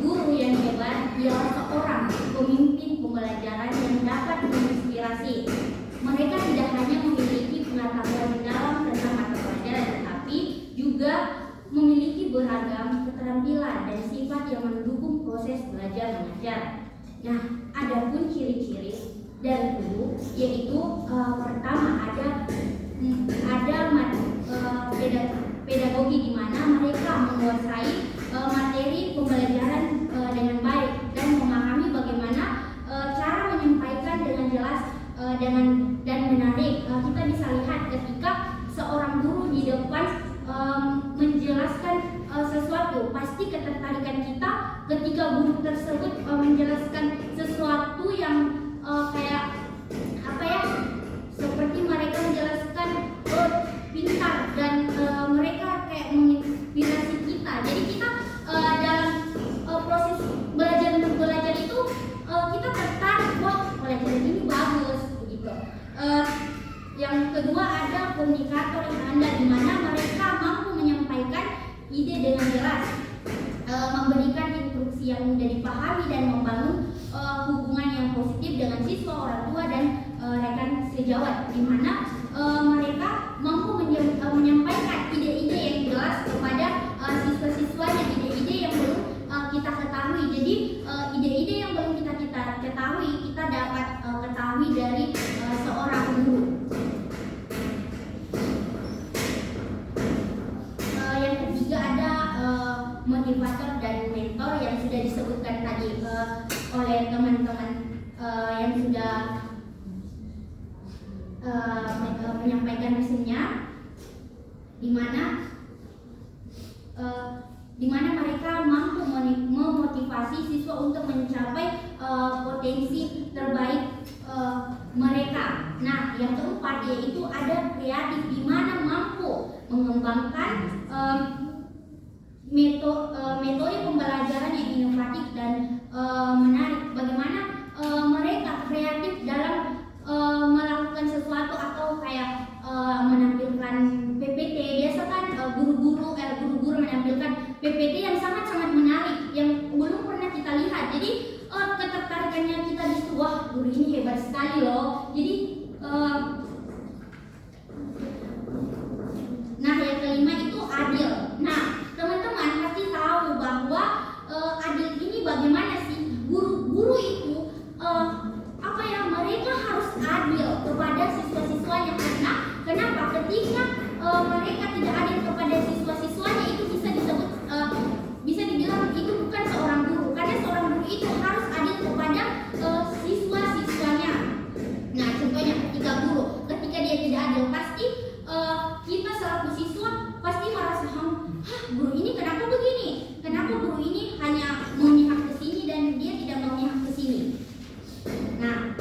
guru yang hebat ialah seorang pemimpin pembelajaran yang dapat menginspirasi. Mereka tidak hanya memiliki pengetahuan mendalam tentang mata pelajaran, tetapi juga memiliki beragam keterampilan dan sifat yang mendukung proses belajar mengajar. Nah, adapun ciri-ciri dari guru yaitu pertama ada pedagogi di mana mereka menguasai materi pembelajaran dengan baik dan memahami bagaimana cara menyampaikan dengan jelas dan menarik. Kita bisa lihat ketika seorang guru di depan menjelaskan sesuatu, pasti ketertarikan kita ketika guru tersebut menjelaskan sesuatu yang kayak apa ya, seperti mereka menjelaskan pintar dan mereka kayak menginspirasi kita. Jadi kita dalam proses belajar itu kita tertarik, wah pelajaran ini bagus begitu. Yang kedua ada komunikator yang handal, di mana mereka mampu menyampaikan ide dengan jelas, memberikan instruksi yang mudah dipahami dan membangun hubungan yang positif dengan siswa, orang tua dan rekan sejawat, di mana mereka mampu menyampaikan ide-ide yang jelas kepada siswa-siswanya, ide-ide yang belum kita ketahui. Jadi ide-ide yang belum kita ketahui, kita dapat ketahui dari seorang guru. Yang ketiga ada motivator dan mentor yang sudah disebutkan tadi oleh teman-teman yang sudah menyampaikan hasilnya, di mana mereka mampu memotivasi siswa untuk mencapai potensi terbaik mereka. Nah, yang keempat yaitu ada kreatif, di mana mampu mengembangkan metode pembelajaran yang inovatif dan menarik. Bagaimana mereka kreatif dalam melakukan sesuatu atau kayak menampilkan PPT. Biasa kan guru-guru menampilkan PPT yang sangat-sangat menarik yang belum pernah kita lihat. Jadi ketertarikannya kita di situ, wah guru ini hebat sekali loh. Jadi nah, yang kelima itu adil. Nah, teman-teman pasti tahu bahwa adil ini bagaimana sih? Guru itu mereka harus adil kepada siswa-siswanya. Karena kenapa? Ketika mereka tidak adil kepada siswa-siswanya, itu bisa dibilang itu bukan seorang guru. Karena seorang guru itu harus adil kepada siswa-siswanya. Nah, contohnya ketika dia tidak adil, pasti kita selaku siswa pasti merasa, guru ini kenapa begini? Kenapa guru ini hanya memihak ke sini dan dia tidak memihak ke sini? Nah,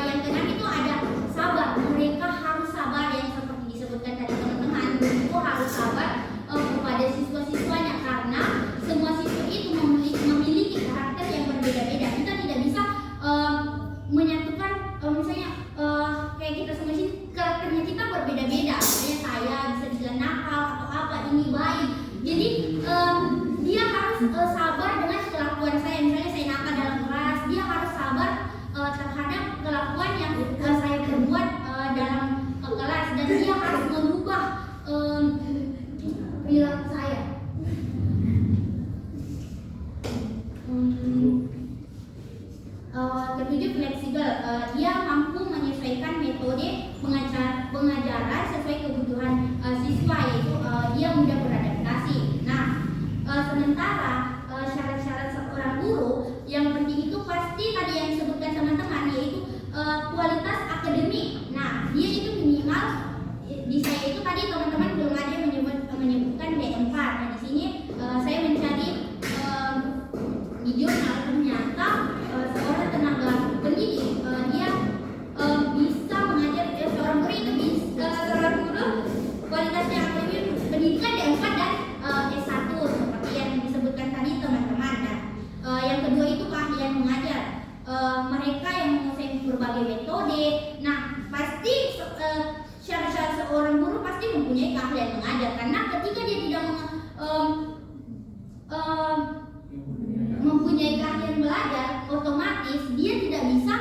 yang keenam itu ada sabar. Mereka harus sabar, yang seperti disebutkan tadi teman-teman. Guru harus sabar kepada siswa-siswanya, karena semua siswa itu memiliki karakter yang berbeda-beda. Kita tidak bisa menyatukan, misalnya kayak kita semua sini karakternya kita berbeda-beda. Misalnya saya bisa dibilang nakal atau apa, ini baik. Jadi dia harus sabar dengan kelakuan saya. Misalnya saya nakal dalam kelas, dia harus sabar terhadap kelakuan yang saya perbuat dalam kelas, dan dia harus mengubah perilaku saya. Ketujuh, fleksibel. Dia mampu menyesuaikan metode pengajaran sesuai kebutuhan siswa, yaitu dia mudah beradaptasi. Nah, sementara syarat-syarat seorang guru yang penting itu pasti tadi yang disebutkan teman-teman, yaitu kualitas akademik. Nah, dia itu minimal di saya itu tadi teman-teman belum ada yang menyebutkan D4. Nah, di sini saya mencari di jurnal, ternyata seorang tenaga pendidik dia bisa mengajar seorang guru itu seorang guru kualitasnya akademik pendidikan D4 dan S1 seperti yang disebutkan tadi teman-teman. Nah, yang kedua itu keahlian mengajar. Mereka yang menguasai berbagai metode. Nah, pasti syarat-syarat seorang guru pasti mempunyai keahlian mengajar, karena ketika dia tidak mempunyai keahlian belajar, otomatis dia tidak bisa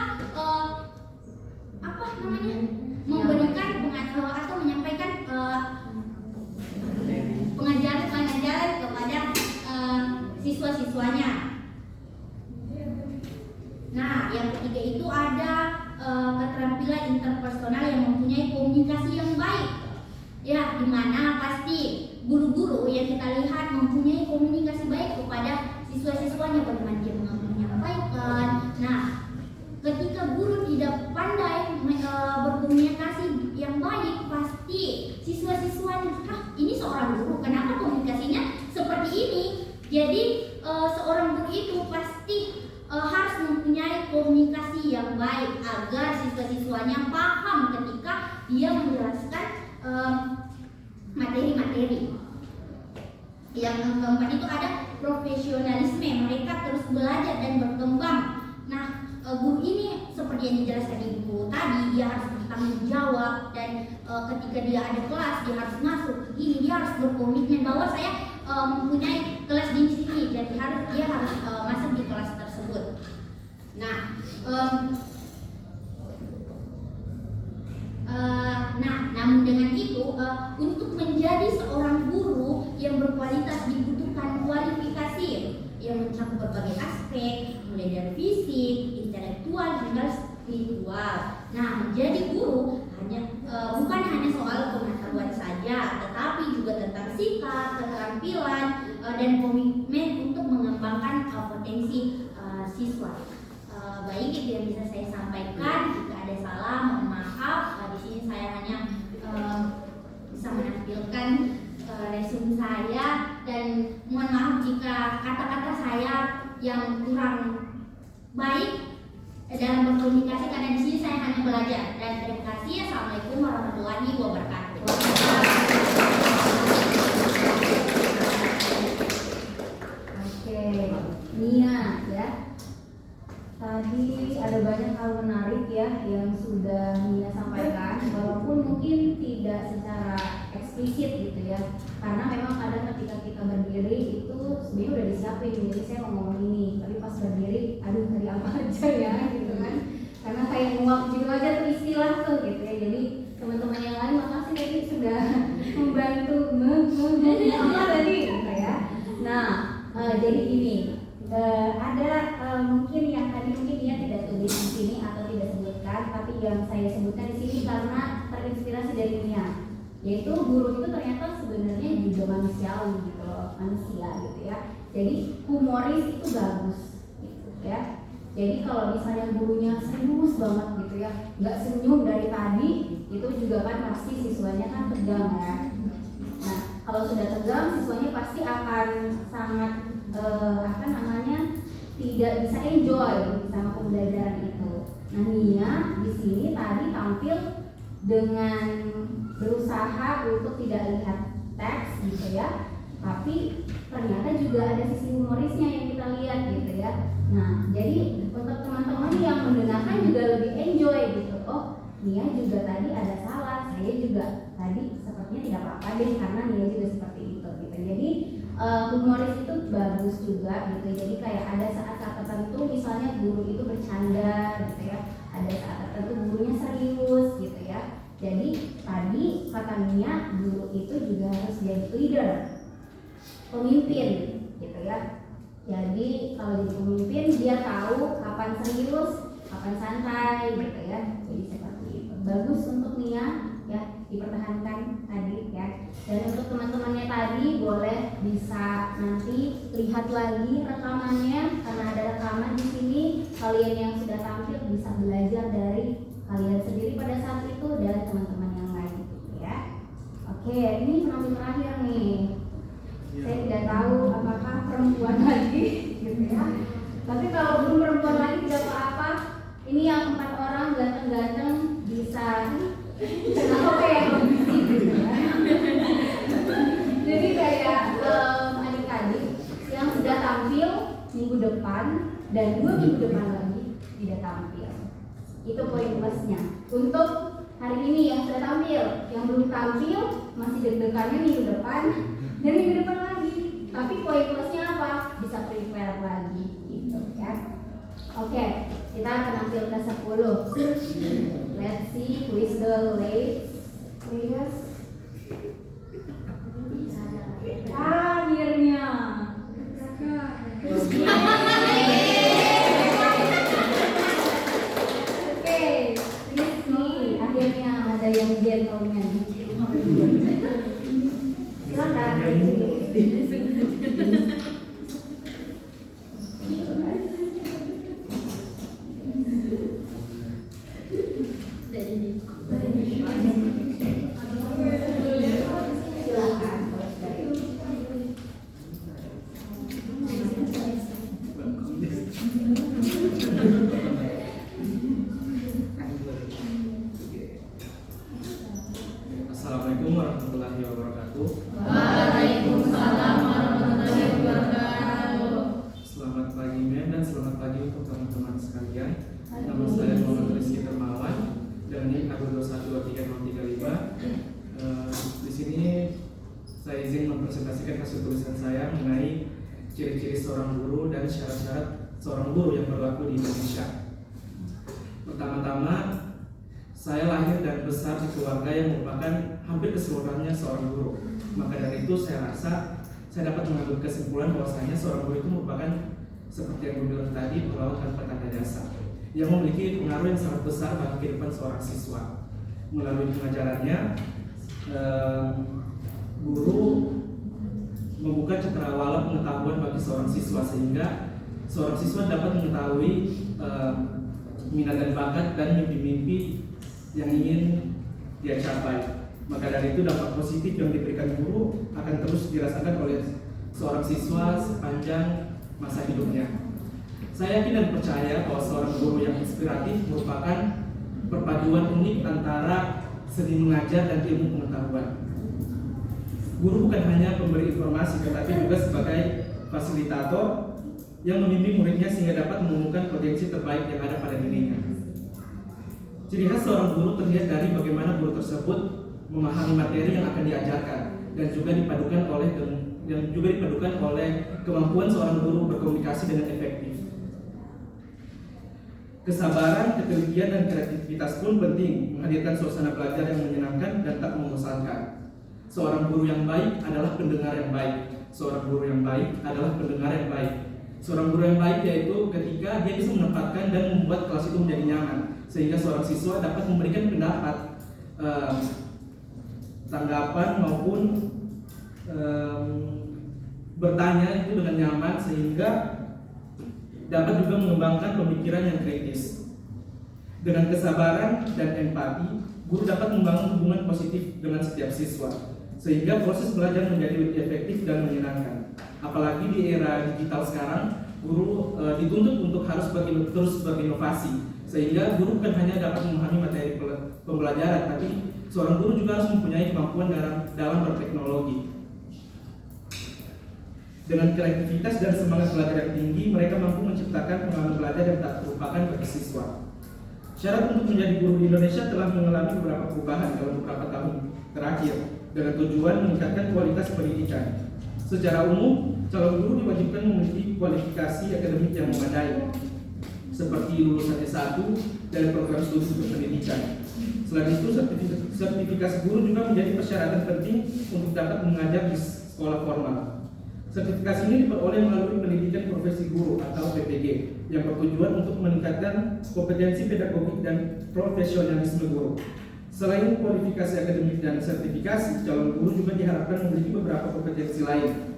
memberikan atau menyampaikan pengajaran kepada siswa-siswanya. Nah, yang ketiga itu ada keterampilan interpersonal yang mempunyai komunikasi yang baik. Ya, dimana pasti guru-guru yang kita lihat mempunyai komunikasi baik kepada siswa-siswanya, bagaimana dia menyampaikan. Nah, ketika guru tidak pandai berkomunikasi yang baik, pasti siswa-siswanya, ini seorang guru, kenapa komunikasinya seperti ini? Jadi seorang guru itu pasti harus mempunyai komunikasi yang baik agar siswa-siswanya paham ketika dia menjelaskan materi-materi. Yang keempat itu ada profesionalisme, mereka terus belajar dan berkembang. Nah, guru ini seperti yang dijelaskan ibu tadi, dia harus bertanggung jawab, dan ketika dia ada kelas dia harus masuk ini, dia harus berkomitmen bahwa saya mempunyai kelas di sini, jadi dia harus masuk di kelas tersebut. Nah, namun dengan itu untuk menjadi seorang guru yang berkualitas dibutuhkan kualifikasi yang mencakup berbagai aspek, mulai dari fisik, intelektual hingga spiritual. Nah, menjadi guru bukan hanya soal pengetahuan saja, tetapi juga tentang sikap, keterampilan, dan komitmen untuk mengembangkan potensi siswa. Baik, itu yang bisa saya sampaikan. Jika ada salah, mohon maaf. Di sini saya hanya bisa menampilkan resume saya, dan mohon maaf jika kata-kata saya yang kurang baik dalam berkomunikasi, karena di sini saya hanya belajar. Dan terima kasih. Assalamualaikum warahmatullahi wabarakatuh. Oke, Nia ya. Tadi ada banyak hal menarik ya yang sudah Nia sampaikan, walaupun mungkin tidak secara eksplisit gitu ya, karena memang kadang ketika kita berdiri itu sebenarnya udah disiapin, jadi saya mau ngomong ini, tapi pas berdiri, aduh tadi apa aja ya gitu kan, karena kayak nguap gitu aja tuh istilah tuh gitu ya. Jadi teman-teman yang lain makasih tadi sudah membantu apa tadi gitu ya. Nah, jadi gini. Ada mungkin yang tadi mungkin dia tidak tulis di sini atau tidak sebutkan, tapi yang saya sebutkan di sini karena terinspirasi dari Nia, yaitu guru itu ternyata sebenarnya juga manusiawi gitu loh, manusia gitu ya. Jadi humoris itu bagus gitu ya. Jadi kalau misalnya gurunya serius banget gitu ya, nggak senyum dari tadi, itu juga kan pasti siswanya kan tegang ya. Nah, kalau sudah tegang, siswanya pasti akan sangat tidak bisa enjoy sama pembelajaran itu. Nah, Nia di sini tadi tampil dengan berusaha untuk tidak lihat teks gitu ya, tapi ternyata juga ada sisi humorisnya yang kita lihat gitu ya. Nah, jadi untuk teman-teman yang mendengarkan juga lebih enjoy gitu. Oh, Nia juga tadi ada salah, saya juga tadi sepertinya tidak apa-apa deh karena Nia juga seperti itu gitu. Jadi humoris itu bagus juga gitu. Jadi kayak ada saat-saat tertentu misalnya guru itu bercanda gitu ya, ada saat kedepannya guru itu juga harus jadi leader, pemimpin gitu ya. Jadi kalau jadi pemimpin dia tahu kapan serius, kapan santai gitu ya. Jadi seperti itu. Bagus untuk Nia ya, dipertahankan tadi ya. Dan untuk teman-temannya tadi boleh bisa nanti lihat lagi rekamannya, karena ada rekaman di sini. Kalian yang sudah tampil bisa belajar dari kalian sendiri pada saat itu dan teman-teman yang lain gitu ya. Oke, ini penampilan terakhir nih. Saya tidak tahu apakah perempuan lagi gitu ya. Tapi kalau belum perempuan lagi tidak apa-apa. Ini yang 4 orang ganteng-ganteng bisa apa ya, gitu ya. Jadi kayak adik-adik yang sudah tampil minggu depan dan 2 minggu depan lagi tidak tampil. Itu poin plusnya. Untuk hari ini yang sudah tampil, yang belum tampil masih deg-degannya minggu depan dan minggu depan lagi. Tapi poin plusnya apa? Bisa prepare lagi gitu ya. Oke, kita akan tampil ke 10. Let's see who is the late players. Akhirnya akhirnya ada yang gentleman. Silakan. Assalamualaikum warahmatullahi wabarakatuh. Waalaikumsalam warahmatullahi wabarakatuh. Selamat pagi Mem dan selamat pagi untuk teman-teman sekalian. Nama saya Muhammad Rizky Dermawan dan ini aku 2123035. Di sini saya izin mempresentasikan hasil tulisan saya mengenai ciri-ciri seorang guru dan syarat-syarat seorang guru yang berlaku di Indonesia. Pertama-tama, saya lahir dan besar di keluarga yang merupakan hampir keseluruhannya seorang guru. Maka dari itu saya rasa saya dapat mengambil kesimpulan bahwasanya seorang guru itu merupakan seperti yang gue bilang tadi, pahlawan tanpa tanda jasa yang memiliki pengaruh yang sangat besar bagi kehidupan seorang siswa. Melalui pengajarannya, guru membuka cakrawala pengetahuan bagi seorang siswa sehingga seorang siswa dapat mengetahui minat dan bakat dan mimpi-mimpi yang ingin dia capai. Maka dari itu dampak positif yang diberikan guru akan terus dirasakan oleh seorang siswa sepanjang masa hidupnya. Saya yakin dan percaya bahwa seorang guru yang inspiratif merupakan perpaduan unik antara seni mengajar dan ilmu pengetahuan. Guru bukan hanya pemberi informasi, tetapi juga sebagai fasilitator yang membimbing muridnya sehingga dapat menemukan potensi terbaik yang ada pada dirinya. Ciri khas seorang guru terlihat dari bagaimana guru tersebut memahami materi yang akan diajarkan dan juga dipadukan oleh kemampuan seorang guru berkomunikasi dengan efektif. Kesabaran, ketelitian, dan kreativitas pun penting menghadirkan suasana belajar yang menyenangkan dan tak membosankan. Seorang guru yang baik adalah pendengar yang baik. Seorang guru yang baik adalah pendengar yang baik. Seorang guru yang baik yaitu ketika dia bisa menempatkan dan membuat kelas itu menjadi nyaman, sehingga seorang siswa dapat memberikan pendapat, tanggapan maupun bertanya itu dengan nyaman, sehingga dapat juga mengembangkan pemikiran yang kritis. Dengan kesabaran dan empati, guru dapat membangun hubungan positif dengan setiap siswa, sehingga proses belajar menjadi lebih efektif dan menyenangkan. Apalagi di era digital sekarang, guru dituntut untuk harus terus berinovasi, sehingga guru bukan hanya dapat memahami materi pembelajaran, tapi seorang guru juga harus mempunyai kemampuan dalam berteknologi. Dengan kreativitas dan semangat belajar yang tinggi, mereka mampu menciptakan pengalaman belajar yang tak terlupakan bagi siswa. Syarat untuk menjadi guru di Indonesia telah mengalami beberapa perubahan dalam beberapa tahun terakhir dengan tujuan meningkatkan kualitas pendidikan. Secara umum, calon guru diwajibkan memiliki kualifikasi akademik yang memadai. seperti lulusan S1 dan program studi berpendidikan. Selain itu, sertifikasi guru juga menjadi persyaratan penting untuk dapat mengajar di sekolah formal. Sertifikasi ini diperoleh melalui pendidikan profesi guru atau PPG yang bertujuan untuk meningkatkan kompetensi pedagogik dan profesionalisme guru. Selain kualifikasi akademik dan sertifikasi, calon guru juga diharapkan memiliki beberapa kompetensi lain,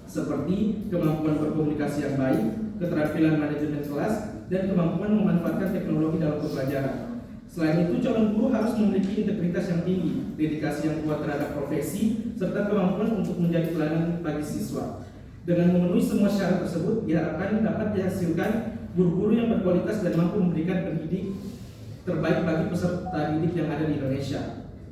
seperti kemampuan berkomunikasi yang baik, keterampilan manajemen kelas, dan kemampuan memanfaatkan teknologi dalam pembelajaran. Selain itu, calon guru harus memiliki integritas yang tinggi, dedikasi yang kuat terhadap profesi, serta kemampuan untuk menjadi teladan bagi siswa. Dengan memenuhi semua syarat tersebut, diharapkan dapat dihasilkan guru-guru yang berkualitas dan mampu memberikan pendidik terbaik bagi peserta didik yang ada di Indonesia.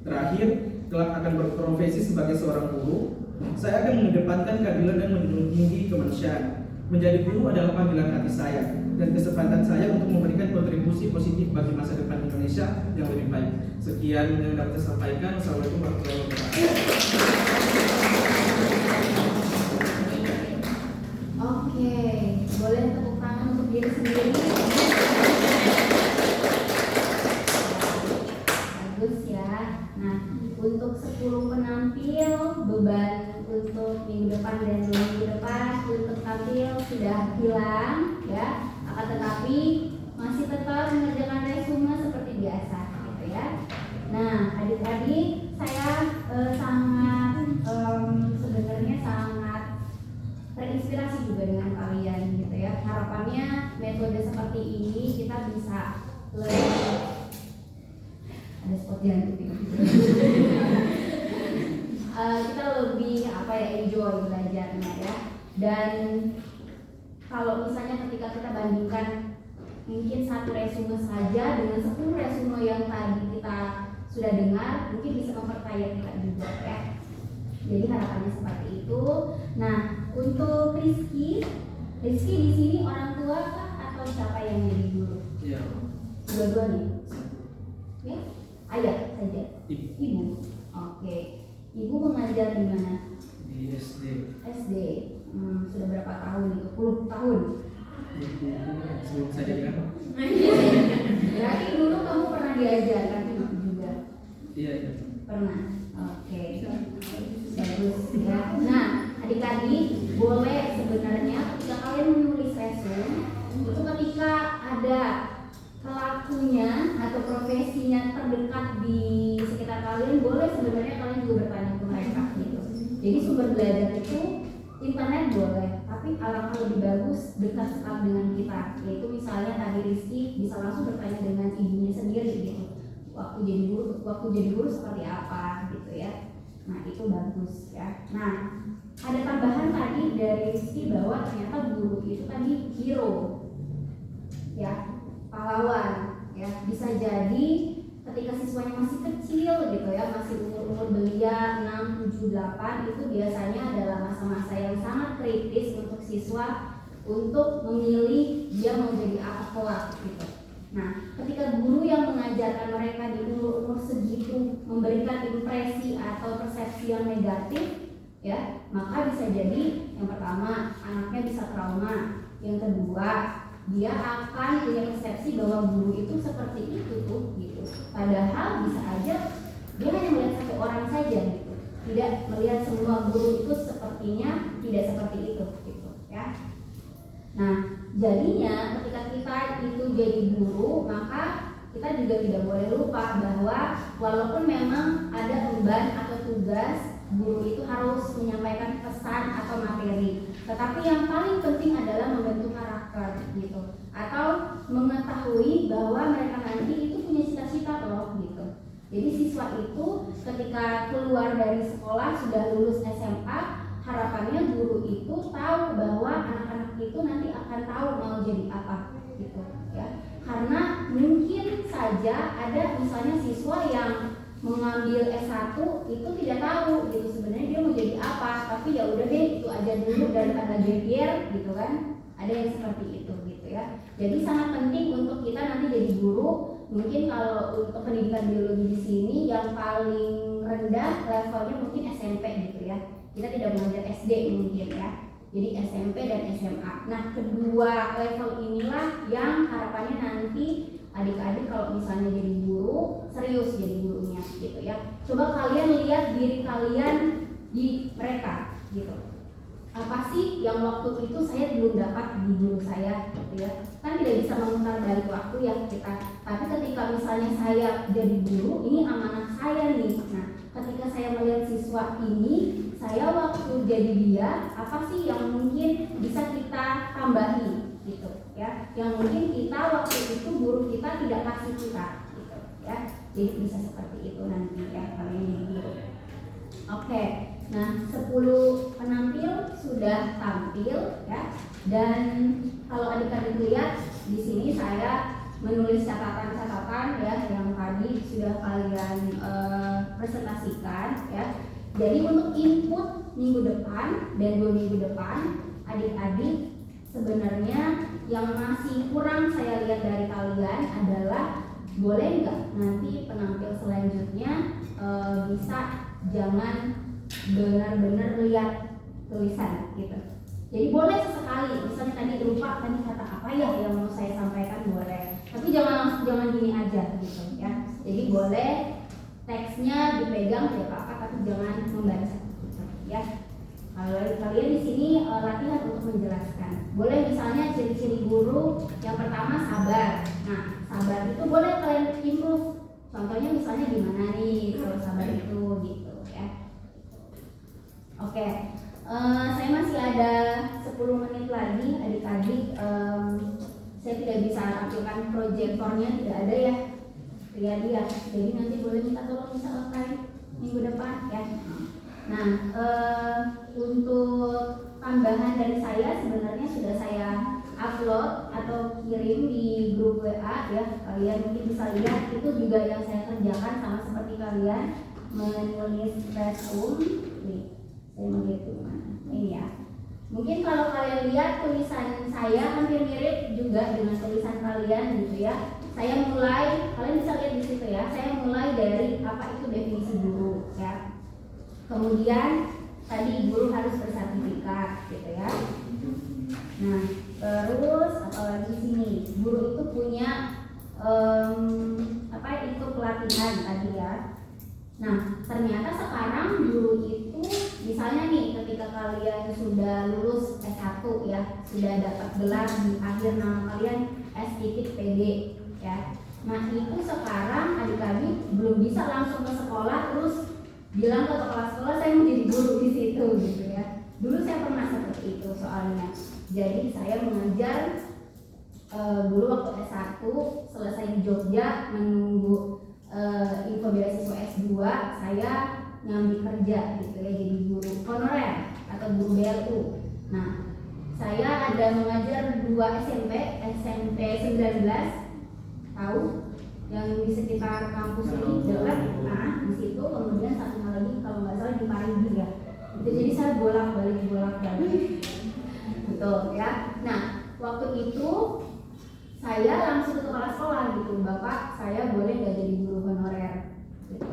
Terakhir, kelak akan berprofesi sebagai seorang guru, saya akan mengedepankan keadilan dan menjunjung tinggi kemanusiaan. Menjadi guru adalah panggilan hati saya dan kesempatan saya untuk memberikan kontribusi positif bagi masa depan Indonesia yang lebih baik. Sekian yang dapat saya sampaikan. Assalamualaikum warahmatullahi wabarakatuh. Oke, boleh tepuk tangan untuk diri sendiri. Bagus ya. Nah, untuk 10 penampil, beban untuk minggu depan dan 2 minggu depan untuk tampil sudah hilang ya. Akan tetapi masih tetap mengerjakan resume seperti biasa gitu ya. Nah, adik-adik, saya sebenarnya sangat terinspirasi juga dengan kalian gitu ya. Harapannya metode seperti ini kita bisa lebih ada spot jantung gitu. Kita lebih enjoy belajarnya ya. Dan kalau misalnya ketika kita bandingkan mungkin satu resume saja dengan 10 resume yang tadi kita sudah dengar, mungkin bisa memperkaya kita juga ya. Jadi harapannya seperti itu. Nah, untuk Rizky di sini orang tua kah atau siapa yang jadi guru? Iya. Dua-duanya. Ya, ayah saja. Ibu. Oke. Ibu mengajar di mana? Di SD. SD. Sudah berapa tahun itu? 10 tahun. Sebelum saya jadi apa? Berarti dulu kamu pernah diajarkan juga? Iya. Pernah. Oke. Bagus ya. Nah, adik-adik boleh sebenarnya ketika kalian menulis resume itu ketika ada pelakunya atau profesinya terdekat di sekitar kalian, boleh sebenarnya kalian juga bertanya ke mereka gitu. Jadi sumber belajar itu internet boleh, tapi alangkah lebih bagus dekat sekali dengan kita. Yaitu misalnya tadi Rizky bisa langsung bertanya dengan ibunya sendiri gitu. Waktu jadi guru seperti apa gitu ya. Nah, itu bagus ya. Nah, ada tambahan tadi dari Rizky bahwa ternyata guru itu tadi hero ya, pahlawan ya. Bisa jadi ketika siswanya masih kecil gitu ya, masih umur belia 6, 7, 8, itu biasanya adalah masa-masa yang sangat kritis untuk siswa untuk memilih dia mau jadi apa kelak gitu. Nah, ketika guru yang mengajarkan mereka di umur segitu memberikan impresi atau persepsi yang negatif ya, maka bisa jadi yang pertama anaknya bisa trauma, yang kedua dia akan punya persepsi bahwa guru itu seperti itu tuh gitu. Padahal bisa aja dia hanya melihat satu orang saja gitu, tidak melihat semua guru itu sepertinya tidak seperti itu gitu ya. Nah, jadinya ketika kita itu jadi guru, maka kita juga tidak boleh lupa bahwa walaupun memang ada beban atau tugas, guru itu harus menyampaikan pesan atau materi, tetapi yang paling penting adalah membentuk karakter gitu, atau mengetahui bahwa mereka nanti itu punya cita-cita loh gitu. Jadi siswa itu ketika keluar dari sekolah sudah lulus SMA, harapannya guru itu tahu bahwa anak-anak itu nanti akan tahu mau jadi apa gitu ya. Karena mungkin saja ada misalnya siswa yang mengambil S1 itu tidak tahu gitu sebenarnya dia mau jadi apa, tapi ya udah deh itu aja dulu daripada gap year gitu kan. Ada yang seperti itu gitu ya. Jadi sangat penting untuk kita nanti jadi guru. Mungkin kalau untuk pendidikan biologi di sini yang paling rendah levelnya mungkin SMP gitu ya. Kita tidak mengajar SD mungkin ya. jadi SMP dan SMA. Nah, kedua level inilah yang harapannya nanti adik-adik kalau misalnya jadi guru, serius jadi gurunya gitu ya. Coba kalian lihat diri kalian di mereka gitu. Apa sih yang waktu itu saya belum dapat di guru saya gitu ya. Kan tidak bisa memutar balik waktu ya kita. Tapi ketika misalnya saya jadi guru, ini amanah saya nih. Nah, ketika saya melihat siswa ini, saya waktu jadi dia, apa sih yang mungkin bisa kita tambahi gitu ya. Yang mungkin kita waktu itu guru kita tidak kasih kita gitu ya. Jadi bisa seperti itu nanti ya kalian jadi guru. Oke. Nah, 10 penampil sudah tampil ya. Dan kalau adik-adik lihat di sini saya menulis catatan-catatan ya yang tadi sudah kalian presentasikan ya. Jadi untuk input minggu depan dan 2 minggu depan, adik-adik sebenarnya yang masih kurang saya lihat dari kalian adalah boleh nggak nanti penampil selanjutnya bisa jangan benar-benar lihat tulisan gitu. Jadi boleh sesekali, misalnya tadi lupa tadi kata apa ya yang mau saya sampaikan boleh. Tapi jangan gini aja gitu ya. Jadi boleh teksnya dipegang tidak apa-apa, tapi jangan membaca gitu, ya. Kalau kalian di sini latihan untuk menjelaskan. Boleh misalnya ciri-ciri guru yang pertama sabar. Nah, sabar itu boleh kalian improve. Contohnya misalnya gimana nih kalau sabar itu gitu ya. Oke, saya masih ada 10 menit lagi adik-adik. Saya tidak bisa tampilkan proyektornya, tidak ada ya. Jadi nanti boleh minta tolong bisa selesai minggu depan ya. Nah, untuk tambahan dari saya sebenarnya sudah saya upload atau kirim di grup WA ya. Kalian mungkin bisa lihat itu juga yang saya kerjakan sama seperti kalian menulis resume. Nih, saya melihat ini ya. Mungkin kalau kalian lihat tulisan saya hampir mirip juga dengan tulisan kalian gitu ya. Saya mulai, kalian bisa lihat di situ ya. Saya mulai dari apa itu definisi guru ya. Kemudian tadi guru harus bersertifikat gitu ya. Nah, terus apalagi di sini guru itu punya ikut pelatihan tadi ya. Nah, ternyata sekarang guru itu misalnya nih ketika kalian sudah lulus S1 ya, sudah dapat gelar di akhir nama kalian S.PD ya. Nah, itu sekarang adik-adik belum bisa langsung ke sekolah terus bilang ke kepala sekolah saya mau jadi guru di situ gitu ya. Dulu saya pernah seperti itu soalnya. Jadi saya mengajar dulu waktu S1 selesai di Jogja menunggu info beasiswa S2 saya nyambi kerja gitu ya jadi guru honorer atau guru BLU. Nah, saya ada mengajar 2 SMP 19 tahu yang di sekitar kampus ini dekat. Nah, di situ kemudian satu lagi kalau nggak salah di Parigi ya. Itu jadi saya bolak-balik betul ya. Nah, waktu itu saya langsung ke kepala sekolah gitu, Bapak saya boleh nggak jadi guru honorer gitu.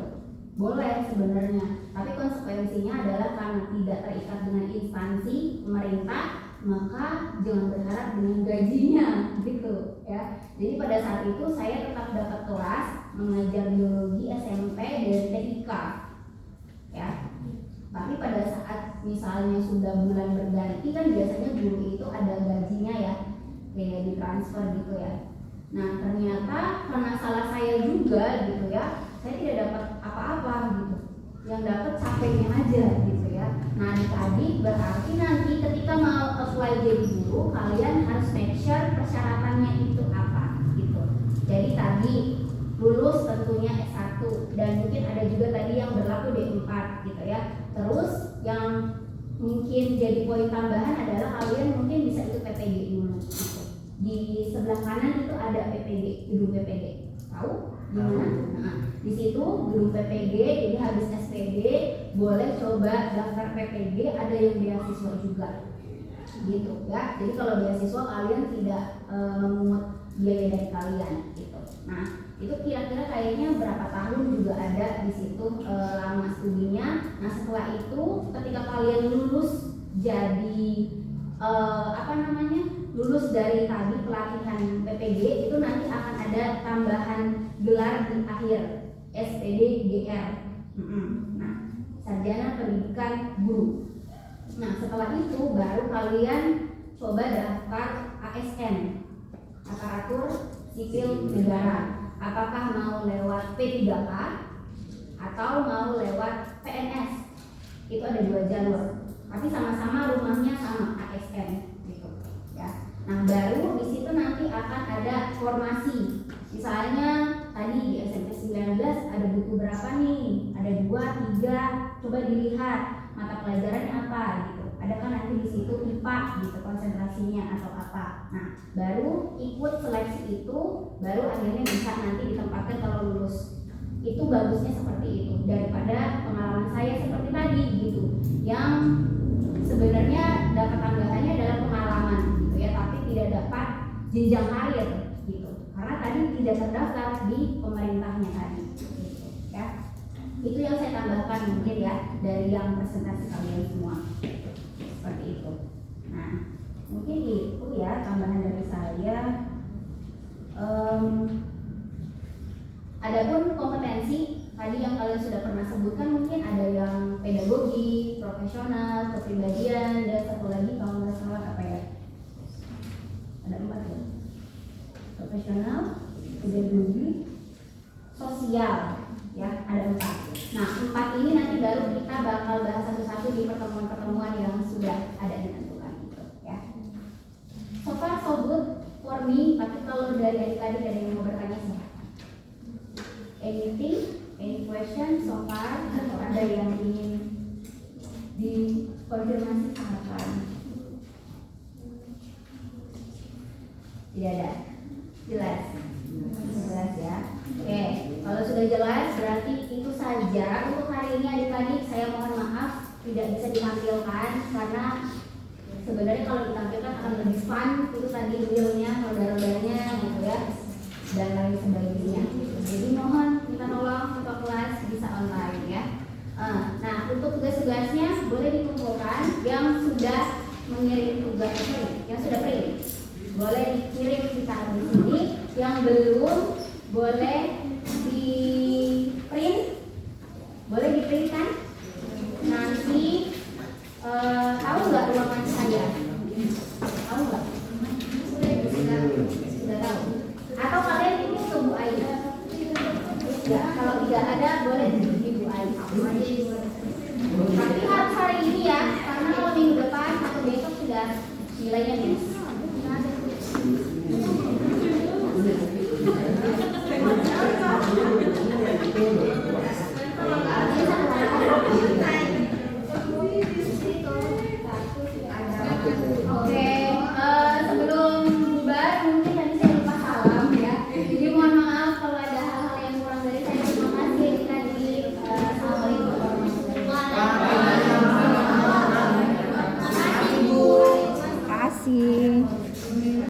Boleh sebenarnya, tapi konsekuensinya adalah karena tidak terikat dengan instansi pemerintah, maka jangan berharap dengan gajinya gitu ya. Jadi pada saat itu saya tetap dapat kelas mengajar biologi SMP dan TIK ya. Tapi pada saat misalnya sudah bulan berganti kan biasanya guru itu ada gajinya ya, kayak ditransfer gitu ya. Nah, ternyata karena salah saya juga gitu ya, saya tidak dapat apa-apa gitu. Yang dapat capeknya aja gitu ya. Nah, adik-adik berarti nanti ketika mau apply jadi guru, kalian harus make sure persyaratannya itu apa gitu. Jadi tadi lulus tentunya S1 dan mungkin ada juga tadi yang berlaku D4 gitu ya. Terus yang mungkin jadi poin tambahan adalah kalian mungkin bisa ikut PPG dulu gitu. Di sebelah kanan itu ada PPG, gedung PPG. Tahu gimana? Nah, di situ gedung PPG, jadi habis SPD boleh coba daftar PPG, ada yang beasiswa juga. Gitu ya. Jadi kalau beasiswa kalian tidak memungut biaya dari kalian gitu. Nah, itu kira-kira kayaknya berapa tahun juga ada di situ lama studinya. Nah, setelah itu ketika kalian lulus jadi lulus dari tadi pelatihan PPG itu nanti akan ada tambahan gelar di akhir SPD GR. Nah, sarjana pendidikan guru. Nah, setelah itu baru kalian coba daftar ASN, aparatur sipil negara. Apakah mau lewat P3K atau mau lewat PNS? Itu ada 2 jalur, tapi sama-sama rumahnya sama, ASN gitu ya. Nah, baru di situ nanti akan ada formasi. Misalnya tadi di SMP 19 ada buku berapa nih? Ada 2, 3, coba dilihat mata pelajarannya apa gitu. Ada kan nanti di situ IPA gitu konsentrasinya atau apa. Nah, baru ikut seleksi itu, baru akhirnya bisa nanti ditempatkan kalau lulus. Itu bagusnya seperti itu daripada pengalaman saya seperti tadi gitu, yang sebenarnya dapat tambahannya adalah pengalaman gitu ya, tapi tidak dapat jenjang karir gitu, karena tadi tidak terdaftar di pemerintahnya tadi gitu ya. Itu yang saya tambahkan mungkin ya dari yang presentasi kalian semua seperti itu. Nah, mungkin itu ya tambahan dari saya. Adapun kompetensi tadi yang kalian sudah pernah sebutkan, mungkin ada yang pedagogi, profesional, kepribadian, dan satu lagi kalau nggak salah apa ya? Ada 4 ya. Profesional, pedagogi, sosial, ya ada 4. Nah, 4 ini nanti baru kita bakal bahas satu-satu di pertemuan-pertemuan yang sudah ada ditentukan gitu ya. So far so good for me, tapi kalau dari adik-adik ada yang mau bertanya sih? Anything, any question so far, atau ada yang ingin dikonfirmasi silakan. Tidak ada, jelas ya. Oke, kalau sudah jelas berarti itu saja untuk hari ini adik-adik. Saya mohon maaf tidak bisa ditampilkan karena sebenarnya kalau ditampilkan akan lebih fun. Itu tadi wheelnya, roda-rodanya gitu ya, dan lain sebagainya. Jadi mohon minta tolong untuk kelas bisa online ya. Nah, untuk tugas-tugasnya boleh dikumpulkan. Yang sudah mengirim tugas, yang sudah print boleh dikirim ditaruh di sini. Yang belum boleh di print, boleh di print kan? Nanti tahu nggak ruangan saya? Tahu nggak? Sudah tahu. Atau kalian ini ke Bu Aida? Ya, kalau tidak ada boleh di Bu Aida. Tapi harus hari ini ya, karena kalau minggu depan atau besok sudah nilainya minus.